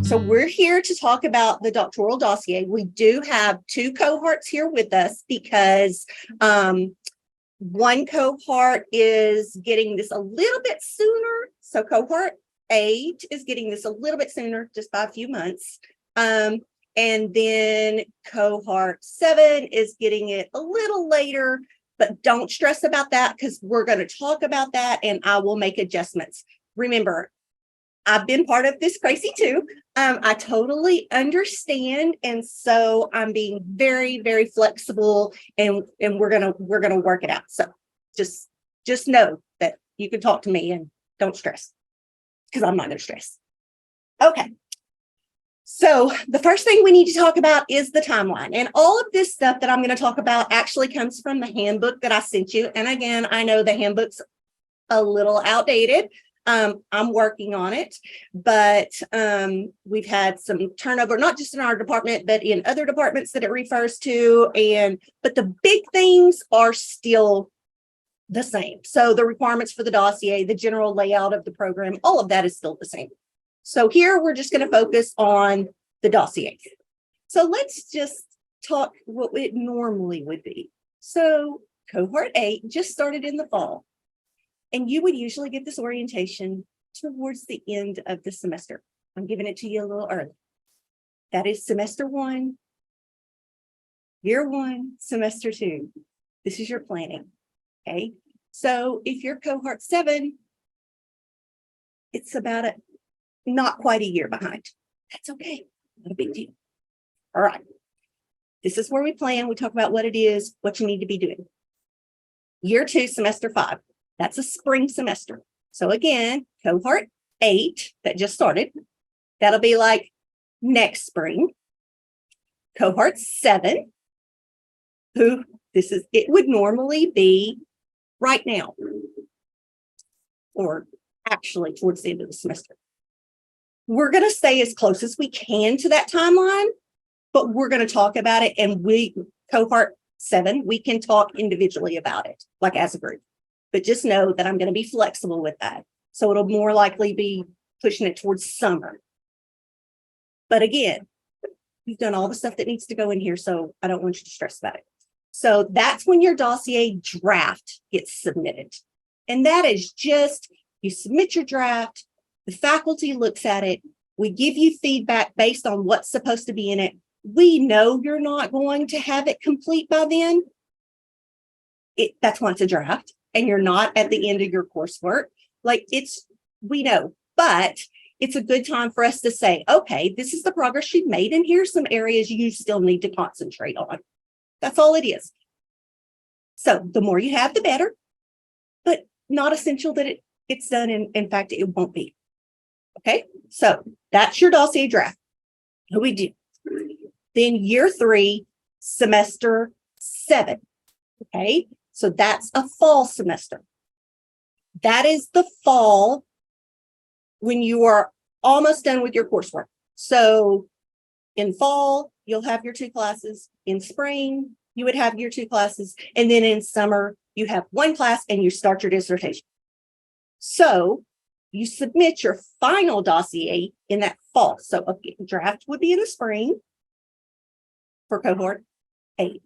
So we're here to talk about the doctoral dossier. We do have two cohorts here with us because one cohort is getting this a little bit sooner. So cohort 8 is getting this a little bit sooner, just by a few months. And then cohort 7 is getting it a little later, but don't stress about that because we're going to talk about that and I will make adjustments. Remember, I've been part of this crazy too. I totally understand. And so I'm being very, very flexible and we're gonna work it out. So just know that you can talk to me and don't stress because I'm not gonna stress. Okay. So the first thing we need to talk about is the timeline. And all of this stuff that I'm going to talk about actually comes from the handbook that I sent you. And again, I know the handbook's a little outdated. I'm working on it, but we've had some turnover, not just in our department, but in other departments that it refers to. But the big things are still the same. So the requirements for the dossier, the general layout of the program, all of that is still the same. So here we're just going to focus on the dossier. So let's just talk what it normally would be. So cohort 8 just started in the fall. And you would usually get this orientation towards the end of the semester. I'm giving it to you a little early. That is semester 1, year 1, semester 2. This is your planning. Okay. So if you're cohort 7, it's about not quite a year behind. That's okay. Not a big deal. All right. This is where we plan. We talk about what it is, what you need to be doing. Year 2, semester 5. That's a spring semester. So again, cohort 8 that just started, that'll be like next spring. Cohort 7, it would normally be right now, or actually towards the end of the semester. We're going to stay as close as we can to that timeline, but we're going to talk about it. And cohort 7, we can talk individually about it, like as a group. But just know that I'm going to be flexible with that. So it'll more likely be pushing it towards summer. But again, we've done all the stuff that needs to go in here, so I don't want you to stress about it. So that's when your dossier draft gets submitted. And that is just, you submit your draft, the faculty looks at it, we give you feedback based on what's supposed to be in it. We know you're not going to have it complete by then. That's why it's a draft. And you're not at the end of your coursework. We know, but it's a good time for us to say, okay, this is the progress you've made, and here's some areas you still need to concentrate on. That's all it is. So the more you have, the better, but not essential that it's done. And in fact, it won't be. Okay, so that's your dossier draft. What we do. Then year 3, semester 7. Okay. So that's a fall semester. That is the fall when you are almost done with your coursework. So in fall, you'll have your 2 classes. In spring, you would have your 2 classes. And then in summer, you have 1 class and you start your dissertation. So you submit your final dossier in that fall. So a draft would be in the spring for cohort 8.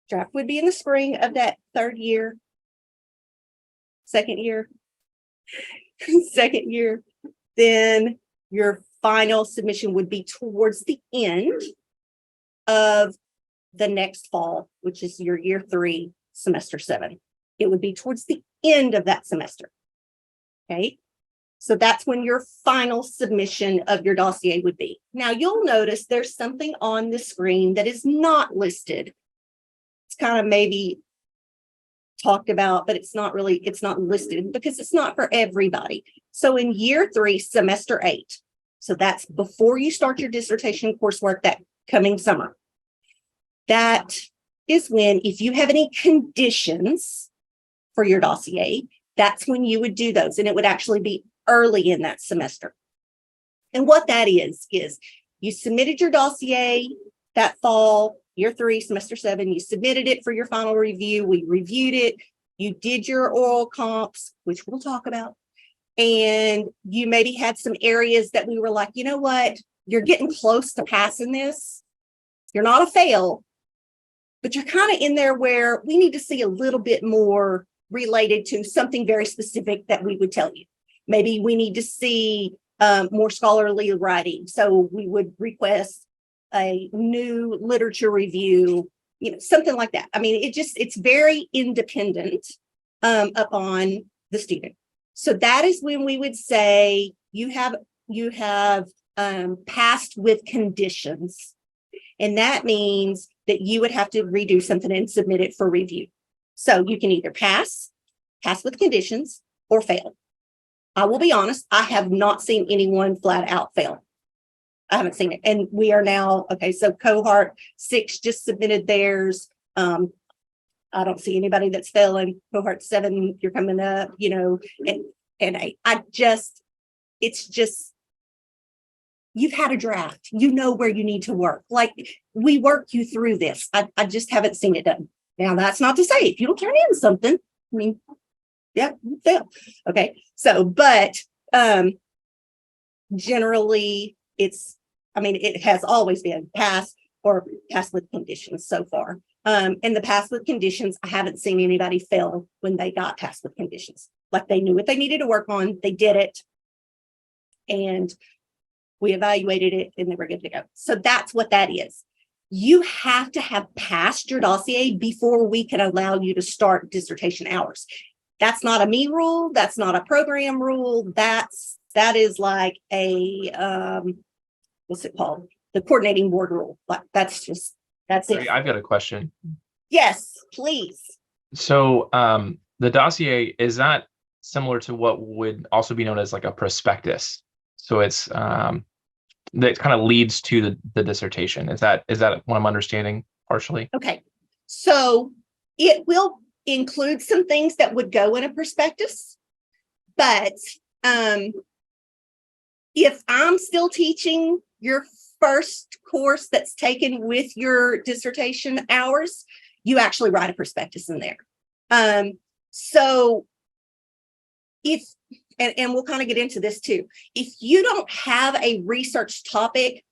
Draft would be in the spring of that 3rd year, 2nd year, 2nd year. Then your final submission would be towards the end of the next fall, which is your year 3, semester 7. It would be towards the end of that semester. Okay. So that's when your final submission of your dossier would be. Now you'll notice there's something on the screen that is not listed. It's kind of maybe talked about, but it's not listed because it's not for everybody. So in year 3, semester 8, so that's before you start your dissertation coursework that coming summer. That is when, if you have any conditions for your dossier, that's when you would do those. And it would actually be early in that semester. And what that is you submitted your dossier that fall, year 3, semester 7, you submitted it for your final review. We reviewed it. You did your oral comps, which we'll talk about. and you maybe had some areas that we were like, you know what, you're getting close to passing this. You're not a fail, but you're kind of in there where we need to see a little bit more related to something very specific that we would tell you. Maybe we need to see more scholarly writing. So we would request a new literature review, something like that. I mean, it's very independent upon the student. So that is when we would say you have passed with conditions. And that means that you would have to redo something and submit it for review. So you can either pass with conditions, or fail. I will be honest, I have not seen anyone flat out fail. I haven't seen it. And we are now, okay, so Cohort 6 just submitted theirs. I don't see anybody that's failing. Cohort 7, you're coming up, and 8. It's just, you've had a draft, where you need to work. Like, we work you through this. I just haven't seen it done. Now, that's not to say if you don't turn in something, I mean, yeah, you fail. Okay. So, but generally it has always been pass or pass with conditions so far. And the pass with conditions, I haven't seen anybody fail when they got passed with conditions. Like, they knew what they needed to work on, they did it, and we evaluated it, and they were good to go. So that's what that is. You have to have passed your dossier before we can allow you to start dissertation hours. That's not a me rule. That's not a program rule. That is like a, what's it called? The coordinating board rule. Like, that's it. I've got a question. Yes, please. So the dossier, is that similar to what would also be known as like a prospectus? So it's that kind of leads to the dissertation. Is that what I'm understanding partially? Okay. So it will include some things that would go in a prospectus, but if I'm still teaching your first course that's taken with your dissertation hours, you actually write a prospectus in there. So if, and we'll kind of get into this too, if you don't have a research topic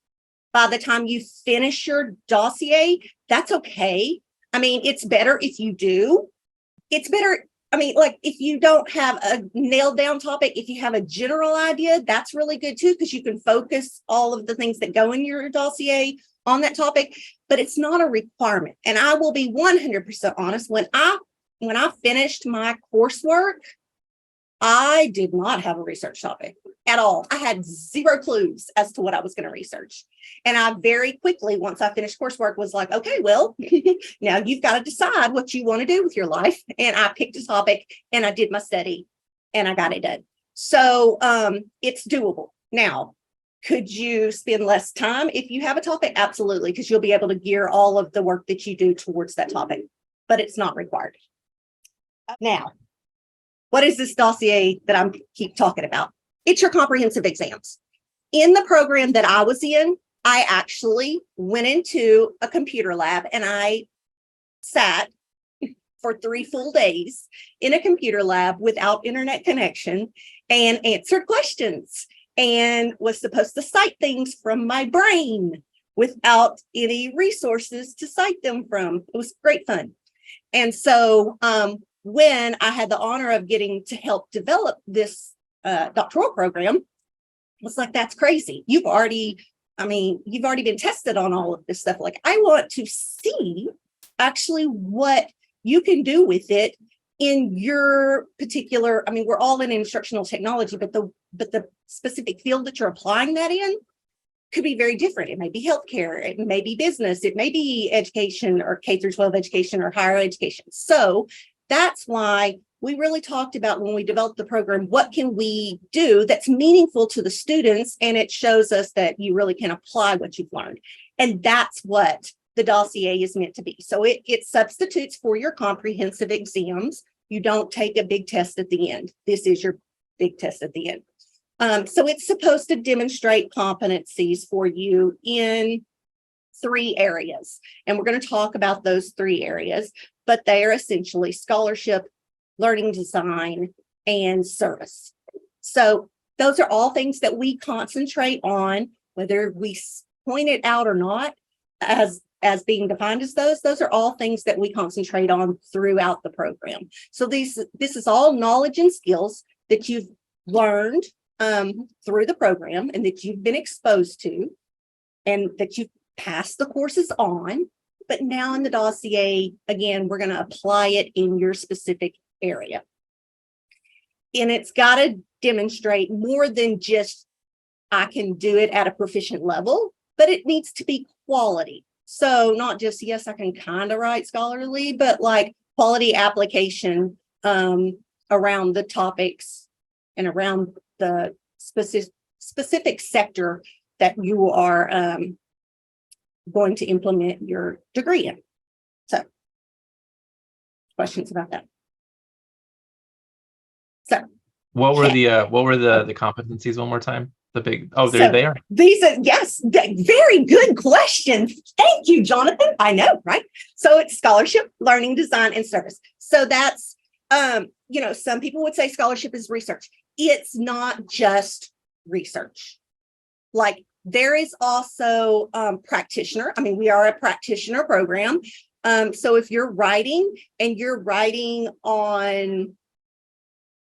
by the time you finish your dossier, that's okay. I mean, it's better if you do. It's better. I mean, like, if you don't have a nailed down topic, if you have a general idea, that's really good too, because you can focus all of the things that go in your dossier on that topic, but it's not a requirement. And I will be 100% honest, when I finished my coursework, I did not have a research topic at all. I had zero clues as to what I was going to research. And I very quickly, once I finished coursework, was like, okay, well, now you've got to decide what you want to do with your life. And I picked a topic and I did my study and I got it done. So it's doable. Now, could you spend less time if you have a topic? Absolutely, because you'll be able to gear all of the work that you do towards that topic, but it's not required. Now, what is this dossier that I keep talking about? It's your comprehensive exams. In the program that I was in, I actually went into a computer lab and I sat for 3 full days in a computer lab without internet connection and answered questions and was supposed to cite things from my brain without any resources to cite them from. It was great fun. And so when I had the honor of getting to help develop this doctoral program, I was like, that's crazy. You've already been tested on all of this stuff. Like, I want to see actually what you can do with it in your particular, we're all in instructional technology, but the specific field that you're applying that in could be very different. It may be healthcare, it may be business, it may be education or K through 12 education or higher education. So that's why we really talked about, when we developed the program, what can we do that's meaningful to the students, and it shows us that you really can apply what you've learned. And that's what the dossier is meant to be. So it substitutes for your comprehensive exams. You don't take a big test at the end. This is your big test at the end. So it's supposed to demonstrate competencies for you in 3 areas. And we're going to talk about those 3 areas, but they are essentially scholarship, learning design, and service. So those are all things that we concentrate on, whether we point it out or not, as being defined as those are all things that we concentrate on throughout the program. So this is all knowledge and skills that you've learned through the program and that you've been exposed to and that you've passed the courses on. But now in the dossier, again, we're going to apply it in your specific area. And it's got to demonstrate more than just I can do it at a proficient level, but it needs to be quality. So not just, yes, I can kind of write scholarly, but like quality application around the topics and around the specific sector that you are going to implement your degree in. So questions about that? So what were the competencies one more time? The big, oh, there they are. These are, yes, very good question. Thank you, Jonathan. I know, right? So it's scholarship, learning, design, and service. So that's, some people would say scholarship is research. It's not just research. Like there is also practitioner. I mean, we are a practitioner program. So if you're writing and you're writing on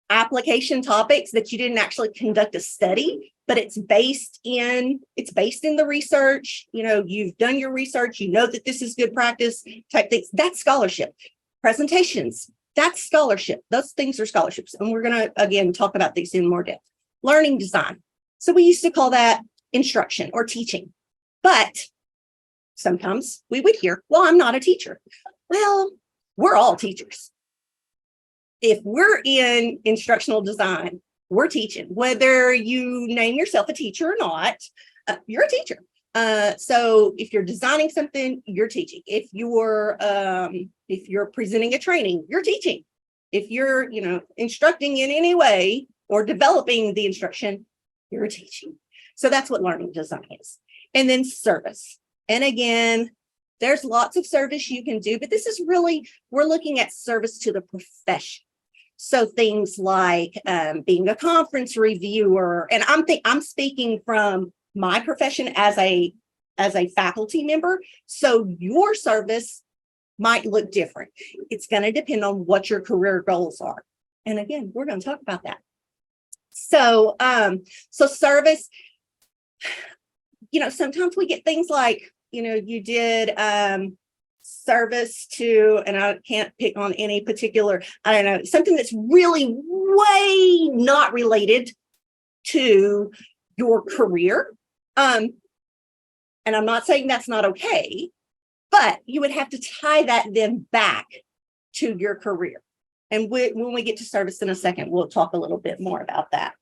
application topics that you didn't actually conduct a study, but it's based in the research, you've done your research, you know that this is good practice type things, that's scholarship. Presentations, that's scholarship. Those things are scholarships. And we're going to, again, talk about these in more depth. Learning design. So we used to call that instruction or teaching, but sometimes we would hear, well, I'm not a teacher. Well, we're all teachers. If we're in instructional design, we're teaching. Whether you name yourself a teacher or not, you're a teacher. So if you're designing something, you're teaching. If you're presenting a training, you're teaching. If you're, instructing in any way or developing the instruction, you're teaching. So that's what learning design is. And then service. And again, there's lots of service you can do, but this is really, we're looking at service to the profession. So things like being a conference reviewer, and I'm speaking from my profession as a faculty member. So your service might look different. It's going to depend on what your career goals are. And again, we're going to talk about that. So, service, sometimes we get things like, you did service to, and I can't pick on any particular, I don't know, something that's really way not related to your career. And I'm not saying that's not okay, but you would have to tie that then back to your career. And when we get to service in a second, we'll talk a little bit more about that.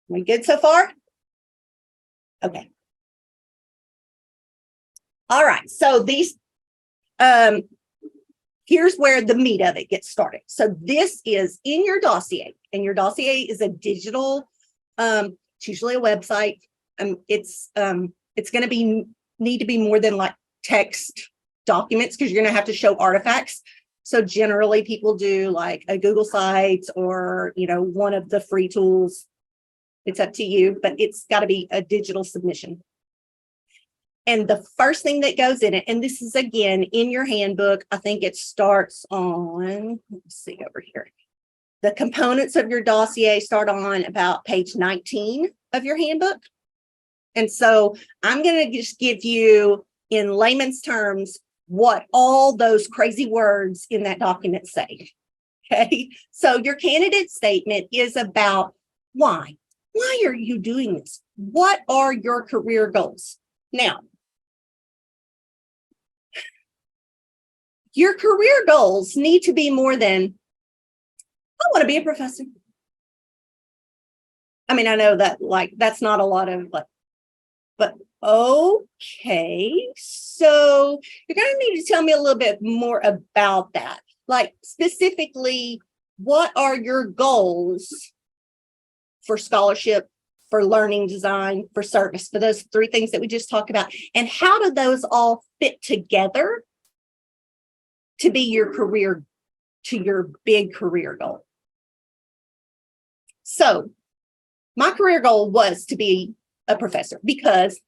We good so far? Okay. All right. So these, here's where the meat of it gets started. So this is in your dossier, and your dossier is a digital, it's usually a website. It's going to need to be more than like text documents, because you're going to have to show artifacts. So generally people do like a Google Sites or, one of the free tools. It's up to you, but it's got to be a digital submission. And the first thing that goes in it, and this is again in your handbook, I think it starts on, let's see over here. The components of your dossier start on about page 19 of your handbook. And so I'm going to just give you in layman's terms what all those crazy words in that document say. Okay. So your candidate statement is about why. Why are you doing this? What are your career goals? Now, your career goals need to be more than, I want to be a professor. I mean, I know that that's not a lot of, but okay. So you're going to need to tell me a little bit more about that. Like specifically, what are your goals for scholarship, for learning design, for service, for those three things that we just talked about? And how do those all fit together to be your career, to your big career goal? So my career goal was to be a professor because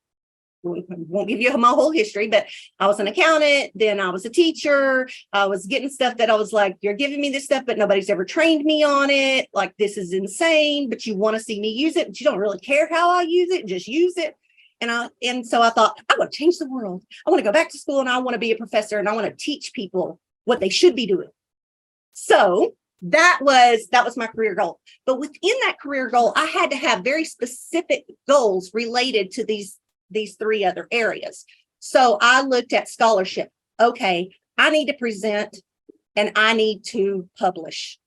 we won't give you my whole history, but I was an accountant, then I was a teacher. I was getting stuff that I was like, you're giving me this stuff, but nobody's ever trained me on it. Like, this is insane, but you want to see me use it, but you don't really care how I use it, just use it. And so I thought, I want to change the world. I want to go back to school and I want to be a professor and I want to teach people what they should be doing. So that was my career goal. But within that career goal, I had to have very specific goals related to these three other areas. So I looked at scholarship. Okay, I need to present and I need to publish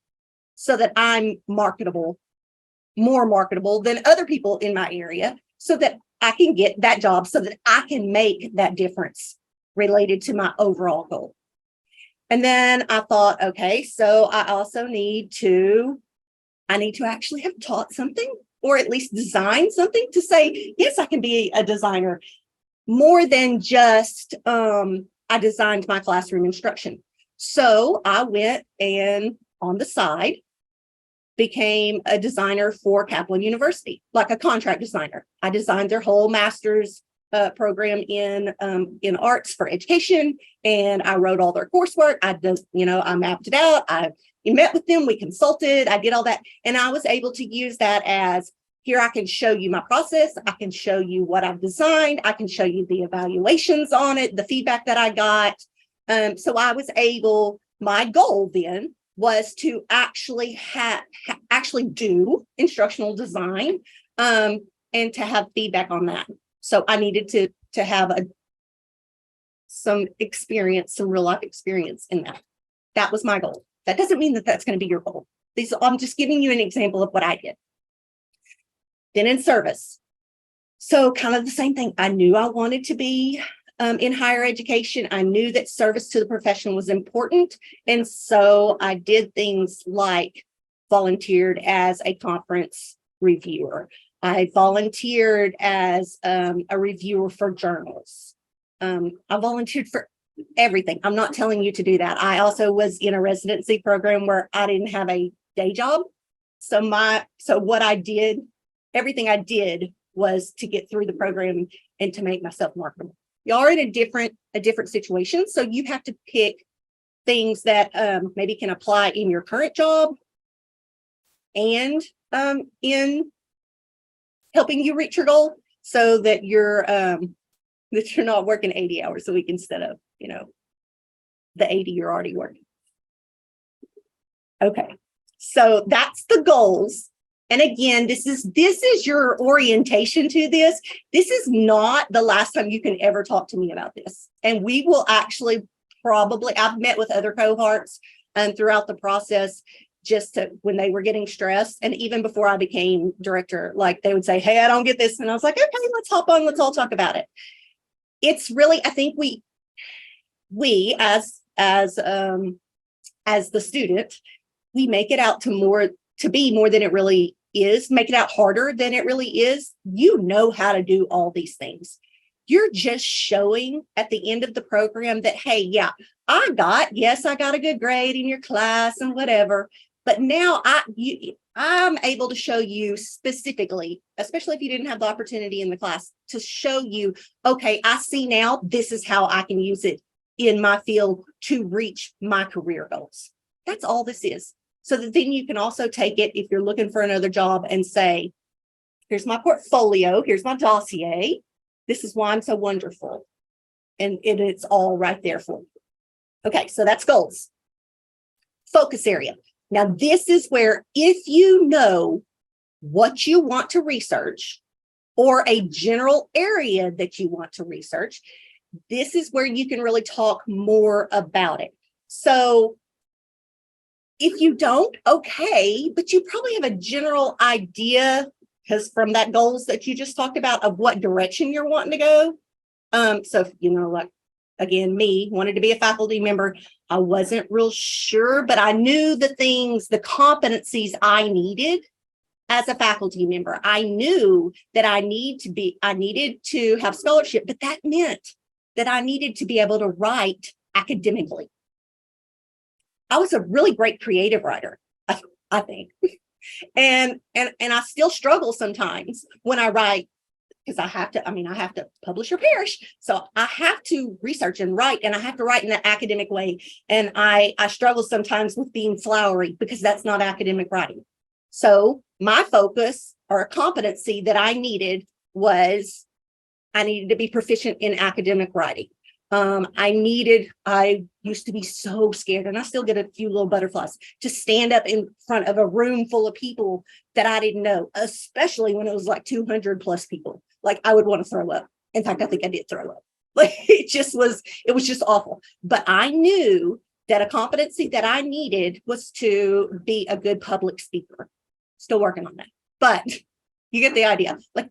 so that I'm marketable, more marketable than other people in my area, so that I can get that job, so that I can make that difference related to my overall goal. And then I thought, okay, so I also need to actually have taught something, or at least design something to say, yes, I can be a designer, more than just I designed my classroom instruction. So I went and on the side became a designer for Kaplan University, like a contract designer. I designed their whole master's program in arts for education, and I wrote all their coursework. I mapped it out. I met with them. We consulted. I did all that, and I was able to use that as, here, I can show you my process. I can show you what I've designed. I can show you the evaluations on it, the feedback that I got. So I was able. My goal then was to actually do instructional design, and to have feedback on that. So I needed to have some real life experience in that. That was my goal. That doesn't mean that that's going to be your goal. I'm just giving you an example of what I did. Then in service. So kind of the same thing. I knew I wanted to be in higher education. I knew that service to the profession was important. And so I did things like volunteered as a conference reviewer. I volunteered as a reviewer for journals. I volunteered for everything. I'm not telling you to do that. I also was in a residency program where I didn't have a day job. So what I did, everything I did was to get through the program and to make myself marketable. Y'all are in a different situation. So you have to pick things that maybe can apply in your current job and in helping you reach your goal, so that you're not working 80 hours a week instead of, the 80 you're already working. Okay, so that's the goals. And again, this is your orientation to this. This is not the last time you can ever talk to me about this. And we will actually I've met with other cohorts throughout the process, just when they were getting stressed. And even before I became director, like, they would say, hey, I don't get this. And I was like, okay, let's hop on. Let's all talk about it. It's really, I think we as the student, we make it out to be more than it really is, make it out harder than it really is. You know how to do all these things. You're just showing at the end of the program that, hey, yeah, I got a good grade in your class and whatever. But now I'm able to show you specifically, especially if you didn't have the opportunity in the class, to show you, okay, I see now, this is how I can use it in my field to reach my career goals. That's all this is. So that then you can also take it, if you're looking for another job, and say, here's my portfolio, here's my dossier. This is why I'm so wonderful. And it's all right there for you. Okay, so that's goals. Focus area. Now, this is where, if you know what you want to research, or a general area that you want to research, this is where you can really talk more about it. So if you don't, okay, but you probably have a general idea, because from that goals that you just talked about, of what direction you're wanting to go. So, like, again, me wanted to be a faculty member. I wasn't real sure, but I knew the competencies I needed as a faculty member. I knew that I needed to have scholarship, but that meant that I needed to be able to write academically. I was a really great creative writer, I think. And I still struggle sometimes when I write, because I have to publish or perish. So I have to research and write, and I have to write in an academic way. And I struggle sometimes with being flowery because that's not academic writing. So my focus or a competency that I needed was I needed to be proficient in academic writing. I used to be so scared, and I still get a few little butterflies to stand up in front of a room full of people that I didn't know, especially when it was like 200 plus people. Like I would want to throw up. In fact, I think I did throw up. Like it was just awful. But I knew that a competency that I needed was to be a good public speaker. Still working on that. But you get the idea. Like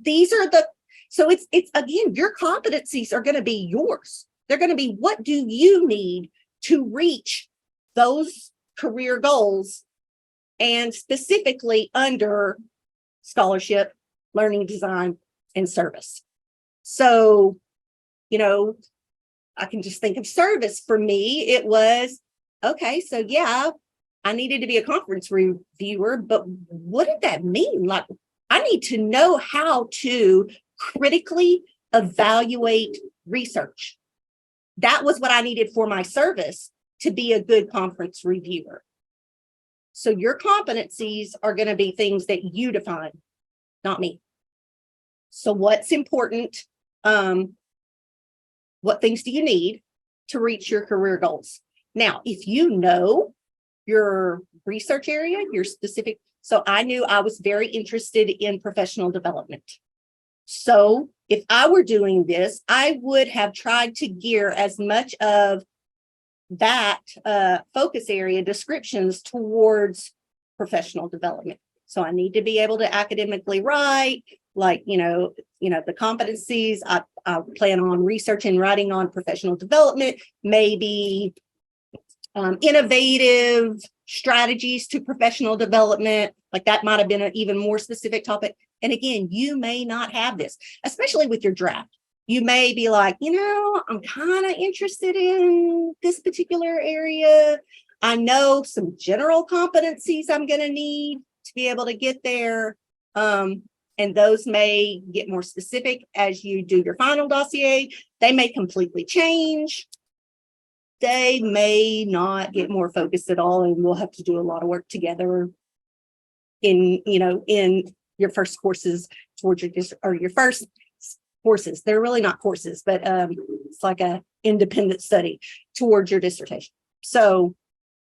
so it's again, your competencies are going to be yours. They're going to be, what do you need to reach those career goals, and specifically under scholarship, learning design, and service. So, I can just think of service. For me, it was, okay, so yeah, I needed to be a conference reviewer, but what did that mean? Like, I need to know how to critically evaluate research. That was what I needed for my service to be a good conference reviewer. So your competencies are going to be things that you define, not me. So what's important? What things do you need to reach your career goals? Now, if you know your research area, your specific, so I knew I was very interested in professional development. So if I were doing this, I would have tried to gear as much of that focus area descriptions towards professional development. So I need to be able to academically write, like, the competencies. I plan on research and writing on professional development, maybe innovative strategies to professional development. Like that might have been an even more specific topic. And again, you may not have this, especially with your draft. You may be like, I'm kind of interested in this particular area. I know some general competencies I'm going to need to be able to get there. And those may get more specific as you do your final dossier. They may completely change. They may not get more focused at all, and we'll have to do a lot of work together in your first courses towards your first courses. They're really not courses, but it's like a independent study towards your dissertation. So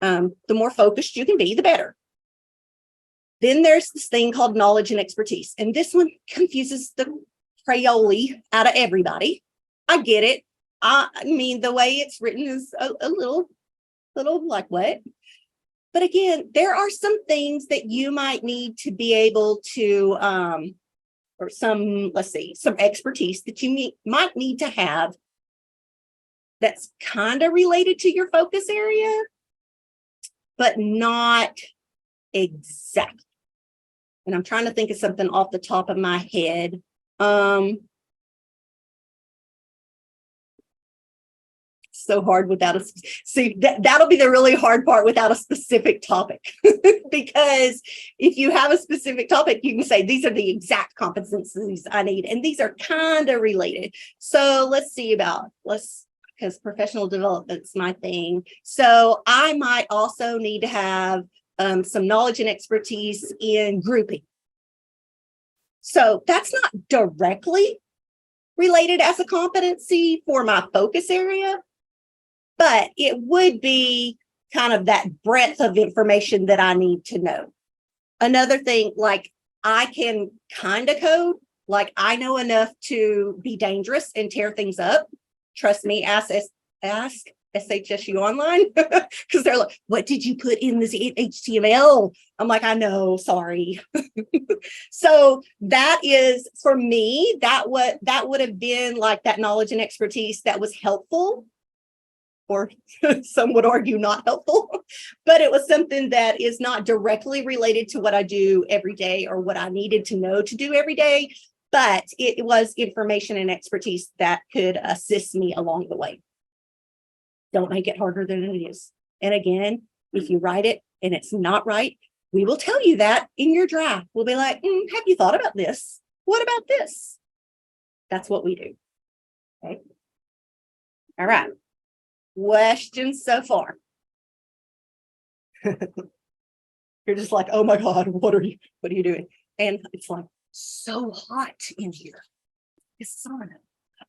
the more focused you can be, the better. Then there's this thing called knowledge and expertise. And this one confuses the crayola out of everybody. I get it. I mean, the way it's written is a little like what? But again, there are some things that you might need to be able to, or some expertise that you might need to have that's kind of related to your focus area, but not exactly. And I'm trying to think of something off the top of my head. So hard without that'll be the really hard part without a specific topic. Because if you have a specific topic, you can say these are the exact competencies I need, and these are kind of related. So let's see because professional development's my thing. So I might also need to have some knowledge and expertise in grouping. So that's not directly related as a competency for my focus area, but it would be kind of that breadth of information that I need to know. Another thing, like I can kind of code, like I know enough to be dangerous and tear things up. Trust me, ask SHSU online, because they're like, what did you put in this HTML? I'm like, I know, sorry. So that is, for me, that would have been like that knowledge and expertise that was helpful, or some would argue not helpful, but it was something that is not directly related to what I do every day or what I needed to know to do every day, but it was information and expertise that could assist me along the way. Don't make it harder than it is. And again, if you write it and it's not right, We will tell you that in your draft. We'll be like, have you thought about this? What about this? That's what we do. Okay. All right. Questions so far? You're just like, oh my God, what are you doing? And it's like so hot in here. It's sauna.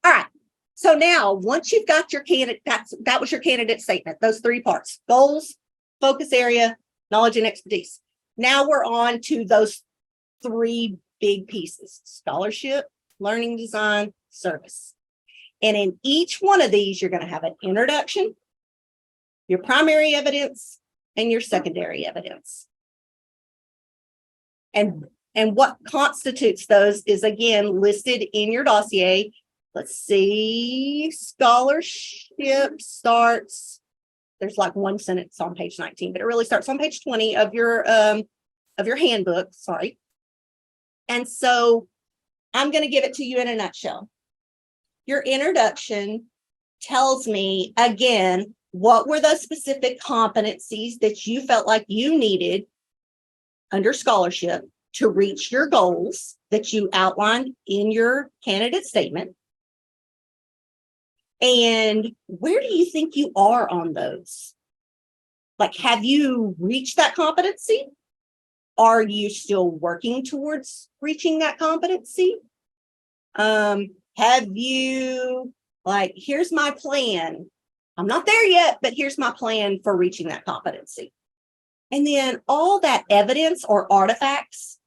All right. So now once you've got your candidate, that was your candidate statement, those three parts: goals, focus area, knowledge and expertise. Now we're on to those three big pieces: scholarship, learning design, service. And in each one of these, you're going to have an introduction, your primary evidence, and your secondary evidence. And what constitutes those is, again, listed in your dossier. Let's see, scholarship starts, there's like one sentence on page 19, but it really starts on page 20 of your handbook, sorry. And so I'm going to give it to you in a nutshell. Your introduction tells me, again, what were those specific competencies that you felt like you needed under scholarship to reach your goals that you outlined in your candidate statement? And where do you think you are on those? Like, have you reached that competency? Are you still working towards reaching that competency? Have you, like, here's my plan. I'm not there yet, but here's my plan for reaching that competency. And then all that evidence or artifacts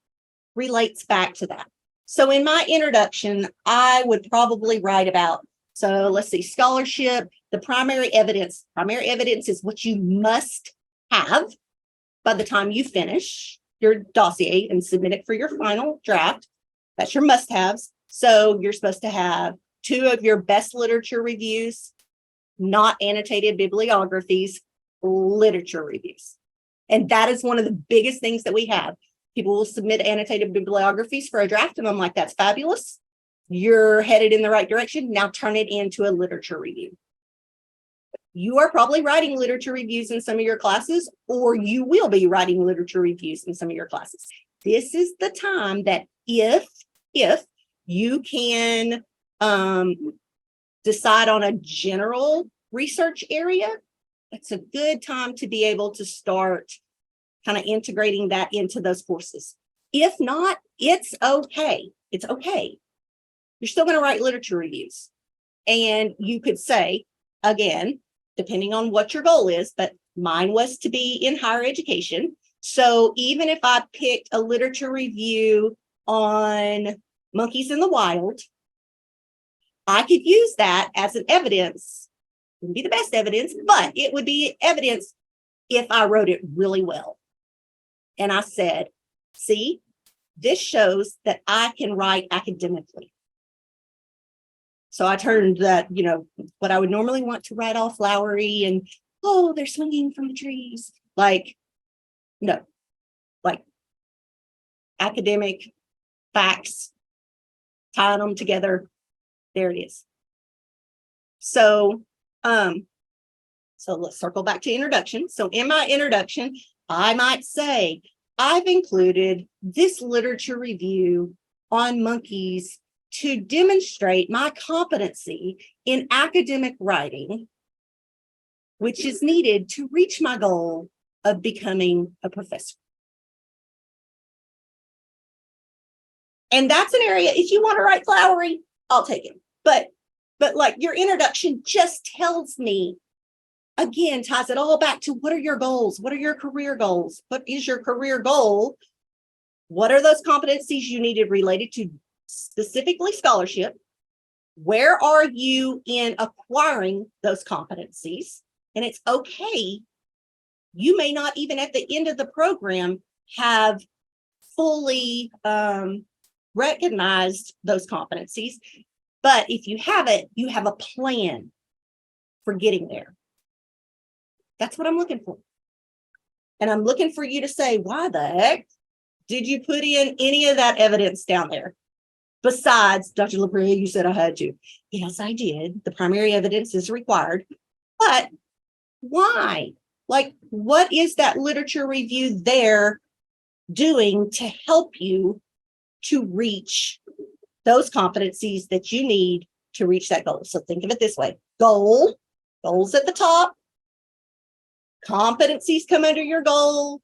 relates back to that. So in my introduction, I would probably write about, so let's see, scholarship, the primary evidence. Primary evidence is what you must have by the time you finish your dossier and submit it for your final draft. That's your must-haves. So you're supposed to have 2 of your best literature reviews, not annotated bibliographies, literature reviews. And that is one of the biggest things that we have. People will submit annotated bibliographies for a draft, and I'm like, that's fabulous. You're headed in the right direction. Now turn it into a literature review. You are probably writing literature reviews in some of your classes, or you will be writing literature reviews in some of your classes. This is the time that if you can decide on a general research area, it's a good time to be able to start kind of integrating that into those courses. If not, it's okay. It's okay. You're still going to write literature reviews. And you could say, again, depending on what your goal is, but mine was to be in higher education. So even if I picked a literature review on monkeys in the wild, I could use that as an evidence. It wouldn't be the best evidence, but it would be evidence if I wrote it really well. And I said, see, this shows that I can write academically. So I turned that, what I would normally want to write all flowery and, oh, they're swinging from the trees. Like, no, like academic facts, tying them together. There it is. So let's circle back to introduction. So in my introduction, I might say, I've included this literature review on monkeys to demonstrate my competency in academic writing, which is needed to reach my goal of becoming a professor. And that's an area, if you want to write flowery, I'll take it. But like your introduction just tells me, again, ties it all back to what are your goals? What are your career goals? What is your career goal? What are those competencies you needed related to specifically scholarship? Where are you in acquiring those competencies? And it's okay. You may not even at the end of the program have fully recognized those competencies. But if you have it, you have a plan for getting there. That's what I'm looking for. And I'm looking for you to say, why the heck did you put in any of that evidence down there? Besides, Dr. LaPree, you said I had to. Yes, I did. The primary evidence is required. But why? Like, what is that literature review there doing to help you to reach those competencies that you need to reach that goal. So think of it this way: goals at the top, competencies come under your goal,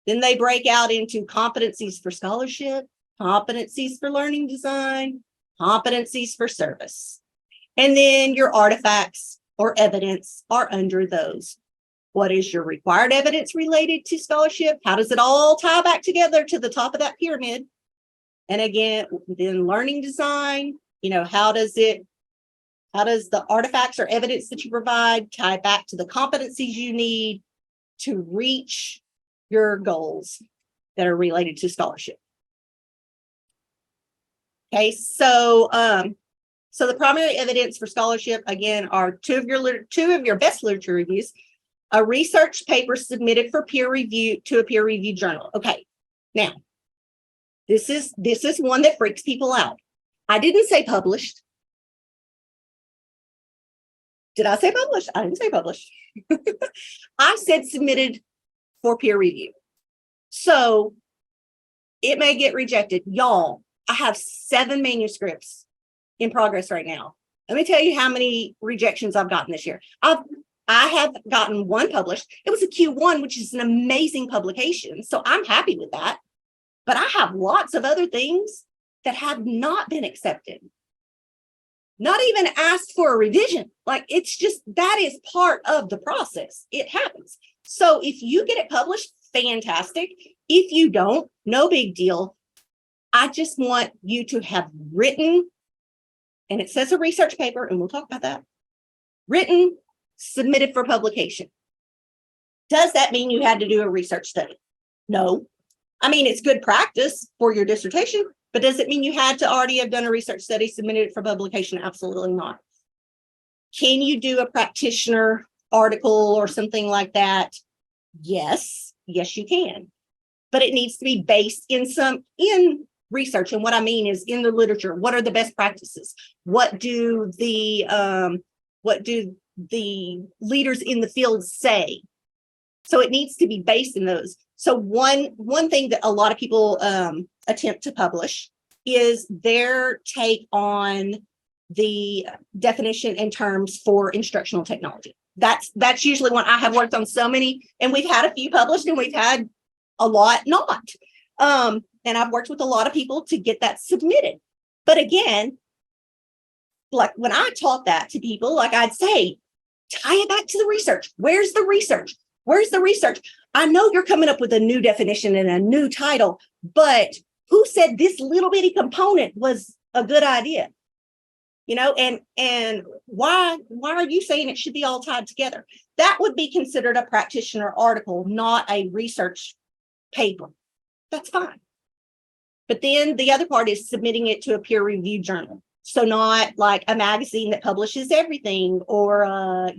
then they break out into competencies for scholarship, competencies for learning design, competencies for service. And then your artifacts or evidence are under those. What is your required evidence related to scholarship? How does it all tie back together to the top of that pyramid? And again, then learning design, how does the artifacts or evidence that you provide tie back to the competencies you need to reach your goals that are related to scholarship? Okay, so the primary evidence for scholarship, again, are two of your best literature reviews, a research paper submitted for peer review to a peer review journal. Okay, now this is one that freaks people out. I didn't say published. Did I say published? I didn't say published. I said submitted for peer review. So it may get rejected. Y'all, I have 7 manuscripts in progress right now. Let me tell you how many rejections I've gotten this year. I have gotten 1 published. It was a Q1, which is an amazing publication. So I'm happy with that. But I have lots of other things that have not been accepted. Not even asked for a revision. Like, it's just, that is part of the process. It happens. So if you get it published, fantastic. If you don't, no big deal. I just want you to have written, and it says a research paper, and we'll talk about that, written, submitted for publication. Does that mean you had to do a research study? No. I mean, it's good practice for your dissertation, but does it mean you had to already have done a research study, submitted it for publication? Absolutely not. Can you do a practitioner article or something like that? Yes, you can. But it needs to be based in research. And what I mean is in the literature. What are the best practices? What do the leaders in the field say? So it needs to be based in those. So one thing that a lot of people attempt to publish is their take on the definition and terms for instructional technology. That's usually one. I have worked on so many, and we've had a few published, and we've had a lot not. And I've worked with a lot of people to get that submitted. But again, like when I taught that to people, like I'd say, tie it back to the research. Where's the research? Where's the research? I know you're coming up with a new definition and a new title, but who said this little bitty component was a good idea? And why are you saying it should be all tied together? That would be considered a practitioner article, not a research paper. That's fine. But then the other part is submitting it to a peer review journal. So not like a magazine that publishes everything, or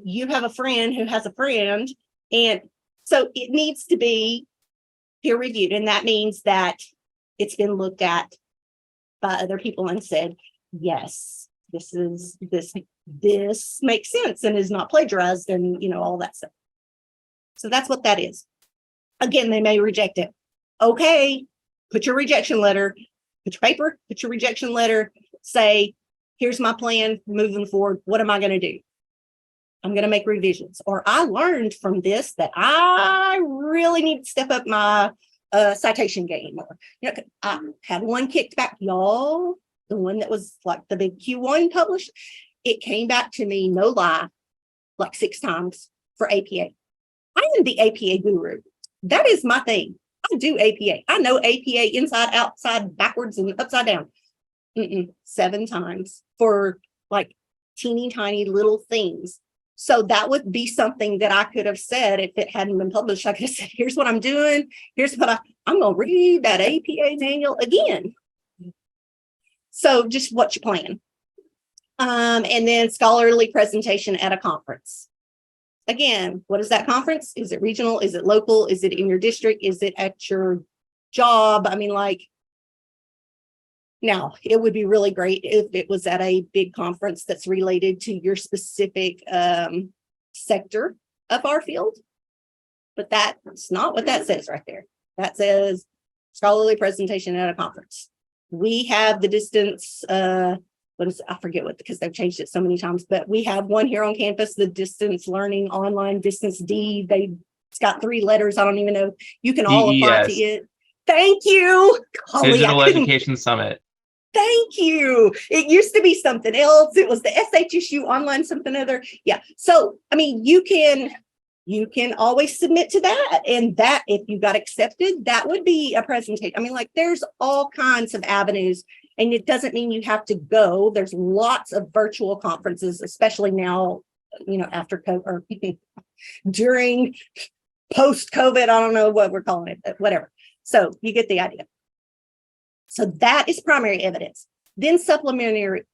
you have a friend who has a friend. And so it needs to be peer reviewed. And that means that it's been looked at by other people and said, yes, this makes sense and is not plagiarized, and all that stuff. So that's what that is. Again, they may reject it. Okay, put your rejection letter, put your paper, put your rejection letter, say, here's my plan moving forward. What am I going to do? I'm going to make revisions. Or I learned from this that I really need to step up my citation game. Or, I had one kicked back, y'all. The one that was like the big Q1 published, it came back to me, no lie, like 6 times for APA. I am the APA guru. That is my thing. I do APA. I know APA inside, outside, backwards, and upside down. 7 times for like teeny tiny little things. So that would be something that I could have said if it hadn't been published. I could have said, here's what I'm doing. Here's what I'm going to read that APA manual again. So just what's your plan? And then scholarly presentation at a conference. Again, what is that conference? Is it regional? Is it local? Is it in your district? Is it at your job? I mean, now it would be really great if it was at a big conference that's related to your specific sector of our field. But that's not what that says right there. that says scholarly presentation at a conference. We have the distance, what is, I forget what, because they've changed it so many times, but we have one here on campus, the distance learning online distance D. It's got 3 letters. I don't even know. You can all apply to DES. it. Thank you. Golly, Digital Education Summit. Thank you. It used to be something else. It was the SHSU online something other. Yeah. So, I mean, you can always submit to that. And that, if you got accepted, that would be a presentation. I mean, like, there's all kinds of avenues, and it doesn't mean you have to go. There's lots of virtual conferences, especially now, after COVID or during post-COVID. I don't know what we're calling it, but whatever. So you get the idea. So that is primary evidence. Then supplementary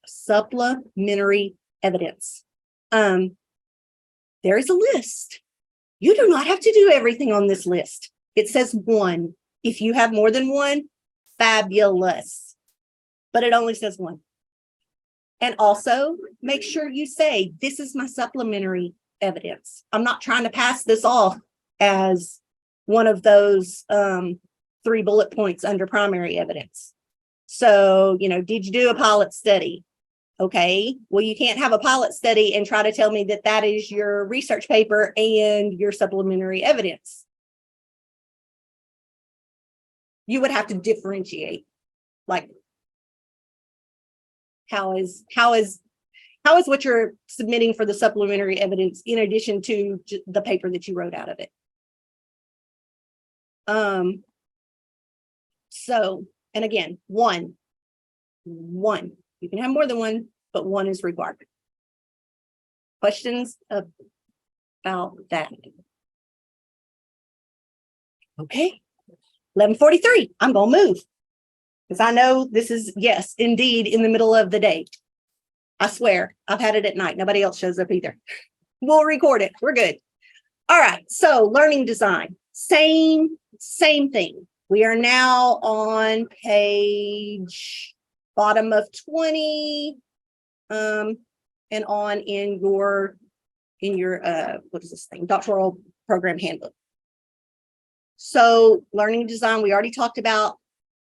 evidence. There is a list. You do not have to do everything on this list. It says 1. If you have more than 1, fabulous. But it only says 1. And also make sure you say, this is my supplementary evidence. I'm not trying to pass this off as one of those 3 bullet points under primary evidence. So, did you do a pilot study? Okay, well, you can't have a pilot study and try to tell me that that is your research paper and your supplementary evidence. You would have to differentiate, like, how is what you're submitting for the supplementary evidence in addition to the paper that you wrote out of it. So, and again, one, you can have more than 1, but 1 is required. Questions about that? Okay. 11:43, I'm going to move because I know this is, yes, indeed, in the middle of the day. I swear, I've had it at night. Nobody else shows up either. We'll record it. We're good. All right. So learning design, same thing. We are now on page bottom of 20, and on in your what is this thing? Doctoral program handbook. So learning design, we already talked about.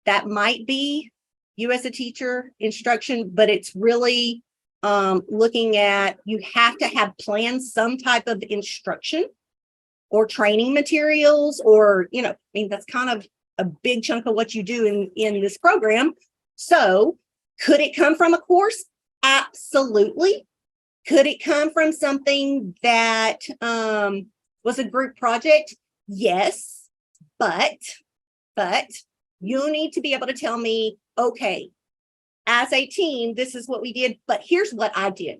That might be you as a teacher instruction, but it's really looking at, you have to have planned some type of instruction or training materials, or, that's kind of a big chunk of what you do in this program. So could it come from a course? Absolutely. Could it come from something that was a group project? Yes, but you need to be able to tell me, okay, as a team, this is what we did, but here's what I did.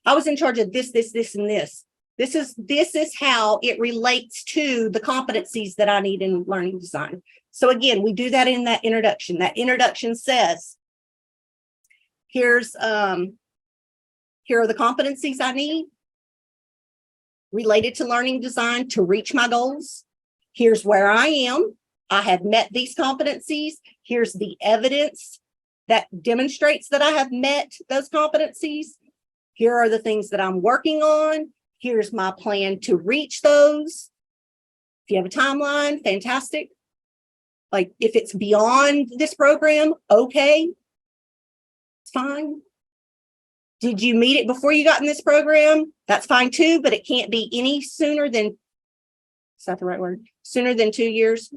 I was in charge of this, and this. This is how it relates to the competencies that I need in learning design. So again, we do that in that introduction. That introduction says, here are the competencies I need related to learning design to reach my goals. Here's where I am. I have met these competencies. Here's the evidence that demonstrates that I have met those competencies. Here are the things that I'm working on. Here's my plan to reach those. If you have a timeline, fantastic. Like, if it's beyond this program, okay, it's fine. Did you meet it before you got in this program? That's fine too, but it can't be any sooner than, is that the right word? Sooner than 2 years,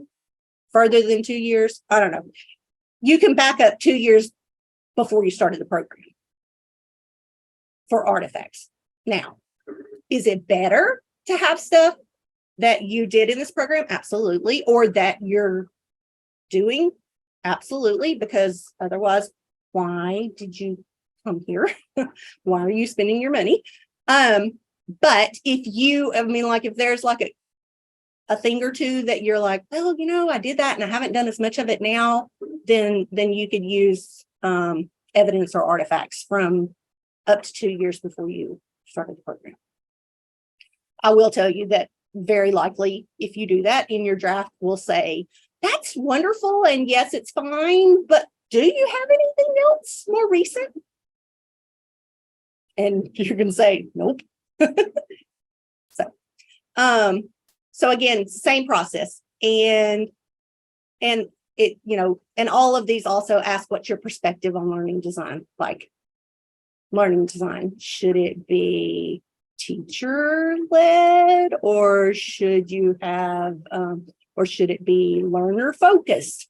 further than 2 years. I don't know. You can back up 2 years before you started the program for artifacts. Now, is it better to have stuff that you did in this program? Absolutely. Or that you're doing? Absolutely. Because otherwise, why did you come here? Why are you spending your money? But if you, if there's like a thing or two that you're like, well, I did that and I haven't done as much of it now, then you could use evidence or artifacts from up to 2 years before you started the program. I will tell you that very likely, if you do that in your draft, we'll say, that's wonderful. And yes, it's fine, but do you have anything else more recent? And you're going to say, nope. So again, same process. And And it, and all of these also ask what's your perspective on learning design, like learning design. Should it be teacher led, or should you have, or should it be learner focused?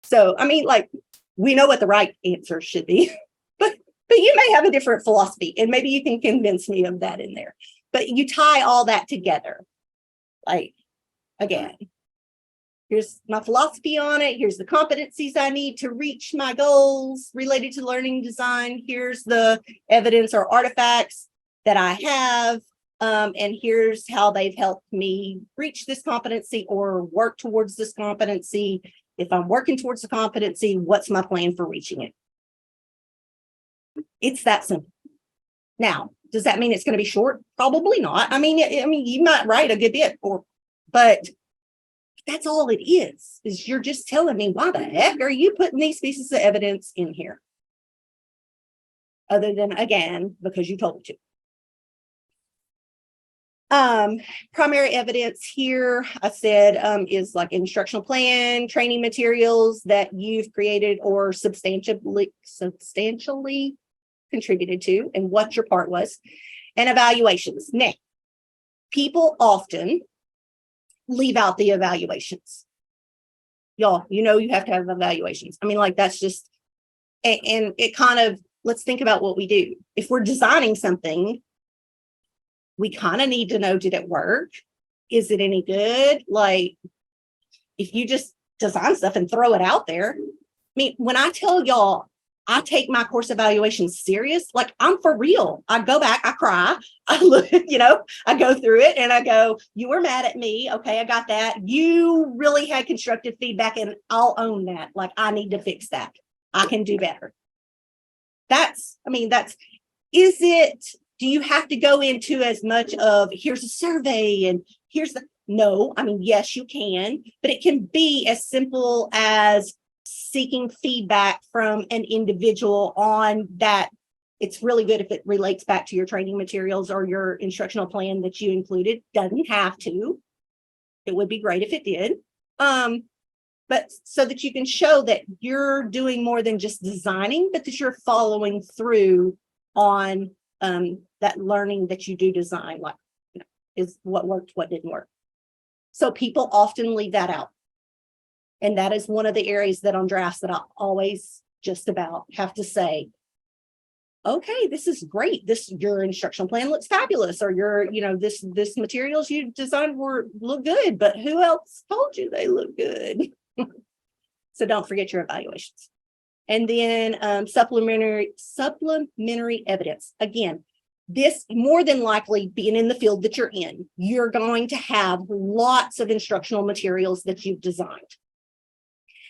So, I mean, like, we know what the right answer should be, but you may have a different philosophy, and maybe you can convince me of that in there. But you tie all that together. Like, again, here's my philosophy on it. Here's the competencies I need to reach my goals related to learning design. Here's the evidence or artifacts that I have. And here's how they've helped me reach this competency or work towards this competency. If I'm working towards the competency, what's my plan for reaching it? It's that simple. Now, does that mean it's going to be short? Probably not. I mean, you might write a good bit, but that's all it is you're just telling me, why the heck are you putting these pieces of evidence in here? Other than, again, because you told me to. Primary evidence here, I said, is like instructional plan, training materials that you've created or substantially contributed to, and what your part was, and evaluations. Now, people often leave out the evaluations. Y'all, you have to have evaluations. I mean, like, that's just, and it kind of, let's think about what we do. If we're designing something, we kind of need to know, did it work? Is it any good? Like, if you just design stuff and throw it out there, I mean, when I tell y'all, I take my course evaluations serious, like, I'm for real. I go back, I cry, I look, I go through it and I go, you were mad at me. Okay, I got that. You really had constructive feedback, and I'll own that. Like, I need to fix that. I can do better. Do you have to go into as much of, here's a survey and no, I mean, yes, you can, but it can be as simple as seeking feedback from an individual on that. It's really good if it relates back to your training materials or your instructional plan that you included. Doesn't have to. It would be great if it did. But so that you can show that you're doing more than just designing, but that you're following through on that learning that you do design, like, is what worked, what didn't work. So people often leave that out. And that is one of the areas that on drafts that I always just about have to say, okay, this is great. Your instructional plan looks fabulous, or this materials you designed look good, but who else told you they look good? So don't forget your evaluations. And then supplementary evidence. Again, this, more than likely, being in the field that you're in, you're going to have lots of instructional materials that you've designed.